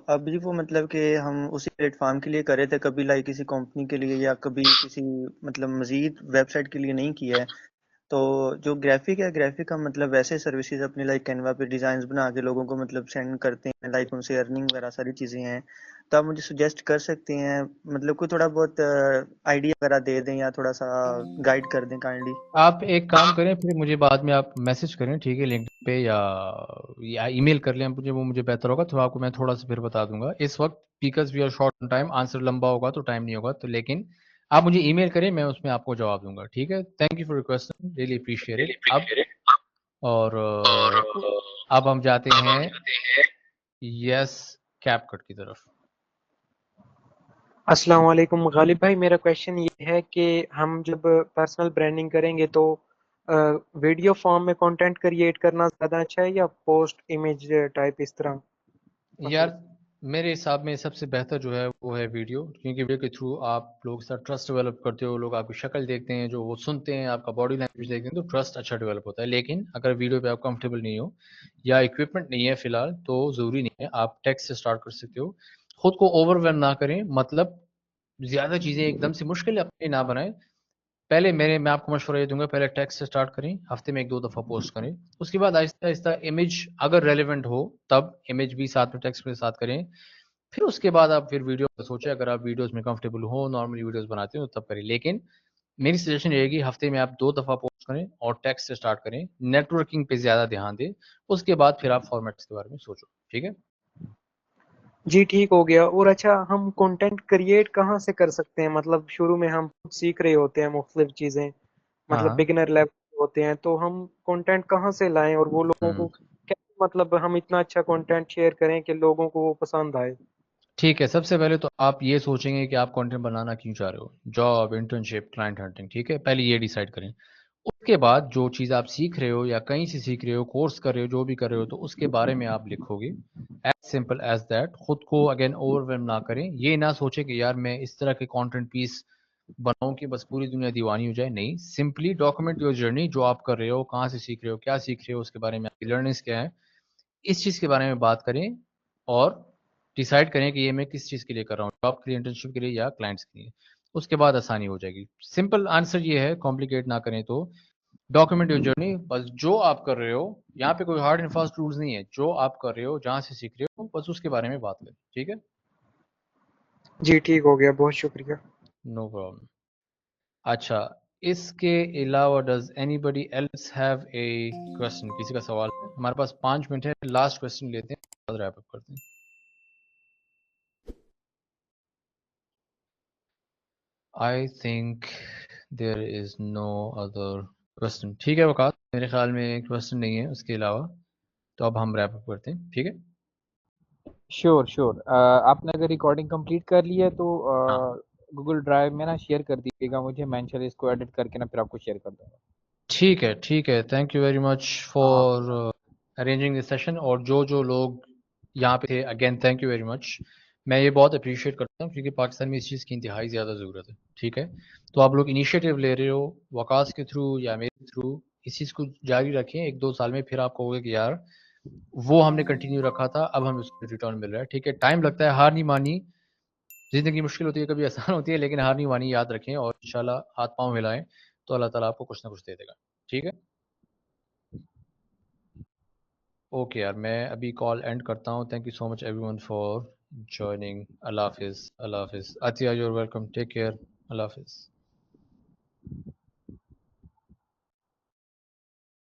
اب بھی وہ مطلب کہ ہم اسی پلیٹ فارم کے لیے کر رہے تھے، کبھی لائک کسی کمپنی کے لیے یا کبھی کسی مطلب مزید ویب سائٹ کے لیے نہیں کیا ہے۔ تو جو گرافک ہے، گرافک ہم مطلب ویسے سروسز اپنے لائک کینوا پہ ڈیزائنز بنا کے لوگوں کو مطلب سینڈ کرتے ہیں، لائک ان سے ارننگ وغیرہ ساری چیزیں ہیں۔ تو آپ مجھے سجیسٹ کر سکتے ہیں، مطلب کوئی تھوڑا بہت آئیڈیا وغیرہ دے دیں یا تھوڑا سا گائیڈ کر دیں کائنڈلی۔ آپ ایک کام کریں، پھر مجھے بعد میں آپ میسج کریں، ٹھیک ہے؟ لنک پہ یا ای میل کر لیں مجھے، وہ مجھے بہتر ہوگا، تو آپ کو میں تھوڑا سا پھر بتا دوں گا اس وقت، because we are short time, answer لمبا ہوگا تو ٹائم نہیں ہوگا، تو لیکن آپ مجھے ای میل کریں، میں اس میں آپ کو جواب دوں گا، ٹھیک ہے؟ Thank you for your question, really appreciate it. اور اب ہم جاتے ہیں یس کیپ کٹ کی طرف۔ السلام علیکم غالب بھائی، میرا کویشچن یہ ہے کہ ہم جب پرسنل برانڈنگ کریں گے تو ویڈیو فارم میں کنٹینٹ کریٹ کرنا زیادہ اچھا ہے یا پوسٹ امیج ٹائپ اس طرح؟ یار میرے حساب میں سب سے بہتر جو ہے وہ ہے ویڈیو، کیونکہ ویڈیو کے تھرو آپ لوگ سے ٹرسٹ ڈیولپ کرتے ہو، لوگ آپ کی شکل دیکھتے ہیں، جو وہ سنتے ہیں، آپ کا باڈی لینگویج دیکھتے ہیں، تو ٹرسٹ اچھا ڈیولپ ہوتا ہے۔ لیکن اگر ویڈیو پہ آپ کمفرٹیبل نہیں ہو یا اکوپمنٹ نہیں ہے فی الحال، تو ضروری نہیں ہے، آپ ٹیکسٹ سے اسٹارٹ کر سکتے ہو۔ خود کو اوور ویلم نہ کریں، مطلب زیادہ چیزیں ایک دم سے مشکل اپنی نہ بنائیں۔ پہلے میں آپ کو مشورہ یہ دوں گا، پہلے ٹیکسٹ سے اسٹارٹ کریں، ہفتے میں 1-2 دفعہ پوسٹ کریں، اس کے بعد آہستہ آہستہ امیج اگر ریلیونٹ ہو تب امیج بھی ساتھ میں ٹیکسٹ کے ساتھ کریں، پھر اس کے بعد آپ پھر ویڈیو سوچیں، اگر آپ ویڈیوز میں کمفرٹیبل ہو، نارملی ویڈیوز بناتے ہیں تو تب کریں۔ لیکن میری سجیشن یہ ہے کہ ہفتے میں آپ 2 دفعہ پوسٹ کریں اور ٹیکسٹ سے اسٹارٹ کریں، نیٹ ورکنگ پہ زیادہ دھیان دیں، اس کے بعد پھر آپ فارمیٹس کے بارے میں سوچو، ٹھیک ہے؟ جی ٹھیک ہو گیا۔ اور اچھا، ہم کنٹینٹ کریٹ کہاں سے کر سکتے ہیں؟ مطلب شروع میں ہم خود سیکھ رہے ہوتے ہیں مختلف چیزیں، مطلب ہاں بگنر لیول ہوتے ہیں، تو ہم کنٹینٹ کہاں سے لائیں اور وہ لوگوں کو مطلب ہم اتنا اچھا کنٹینٹ شیئر کریں کہ لوگوں کو وہ پسند آئے؟ ٹھیک ہے، سب سے پہلے تو آپ یہ سوچیں گے کہ آپ کنٹینٹ بنانا کیوں چاہ رہے ہو، جاب، انٹرنشپ، کلائنٹ ہنٹنگ، ٹھیک ہے؟ پہلے یہ ڈیسائیڈ کریں۔ اس کے بعد جو چیز آپ سیکھ رہے ہو یا کہیں سے سیکھ رہے ہو، کورس کر رہے ہو، جو بھی کر رہے ہو، تو اس کے بارے میں آپ لکھو گے، ایز سمپل ایز دیٹ۔ خود کو اگین اوور ویلم نہ کریں، یہ نہ سوچیں کہ یار میں اس طرح کے کانٹینٹ پیس بناؤں کہ بس پوری دنیا دیوانی ہو جائے، نہیں، سمپلی ڈاکومنٹ یور جرنی، جو آپ کر رہے ہو، کہاں سے سیکھ رہے ہو، کیا سیکھ رہے ہو، اس کے بارے میں آپ کی لرننگس کیا ہیں، اس چیز کے بارے میں بات کریں، اور ڈیسائیڈ کریں کہ یہ میں کس چیز کے لیے کر رہا ہوں، جاب کے لیے، انٹرنشپ کے لیے، یا کلائنٹس کے لیے۔ اس کے بعد آسانی ہو جائے گی۔ سمپل آنسر یہ ہے، کمپلیکیٹ نہ کریں تو ڈاکومنٹ یور جرنی، بس جو آپ کر رہے ہو، یہاں پہ کوئی ہارڈ اینڈ فاسٹ رولز نہیں ہے، جو آپ کر رہے ہو، جہاں سے سیکھ رہے ہو، بس اس کے بارے میں بات کریں، ٹھیک ہے؟ جی ٹھیک ہو گیا، بہت شکریہ۔ No problem. اچھا اس کے علاوہ does anybody else have a question? کسی کا سوال ہے؟ ہمارے پاس 5 منٹ ہے، لاسٹ کوشچن لیتے ہیں، بعد ریپ اپ کرتے ہیں. I think there is no other question. ٹھیک ہے وقاص، میرے خیال میں کوشچن نہیں ہے اس کے علاوہ، تو اب ہم ریپ اپ کرتے ہیں. ٹھیک ہے شور آپ نے اگر ریکارڈنگ کمپلیٹ کر لی ہے تو ہاں گوگل ڈرائیو میں نا شیئر کر دیجیے گا مجھے، میں انشاءاللہ اس کو ایڈٹ کر کے نا پھر آپ کو شیئر کر دوں گا. ٹھیک ہے ٹھیک ہے. Thank you very much for arranging this session. اور جو لوگ یہاں پہ تھے again thank you very much. میں یہ بہت اپریشیٹ کرتا ہوں کیونکہ پاکستان میں اس چیز کی انتہائی زیادہ ضرورت ہے. ٹھیک ہے تو آپ لوگ انیشیٹو لے رہے ہو وقاص کے تھرو یا میرے تھرو، اس چیز کو جاری رکھیں. 1-2 سال میں پھر آپ کہو گے کہ یار وہ ہم نے کنٹینیو رکھا تھا، اب ہم اس کو ریٹرن مل رہا ہے. ٹھیک ہے ٹائم لگتا ہے، ہار نہیں مانی. زندگی مشکل ہوتی ہے، کبھی آسان ہوتی ہے، لیکن ہار نہیں مانی یاد رکھیں اور انشاءاللہ ہاتھ پاؤں ہلائیں تو اللہ تعالیٰ آپ کو کچھ نہ کچھ دے دے گا. ٹھیک ہے اوکے یار میں ابھی کال اینڈ کرتا ہوں. Thank you so much everyone for joining. اللہ حافظ. اللہ حافظ. Atiya you welcome. Take care. اللہ حافظ.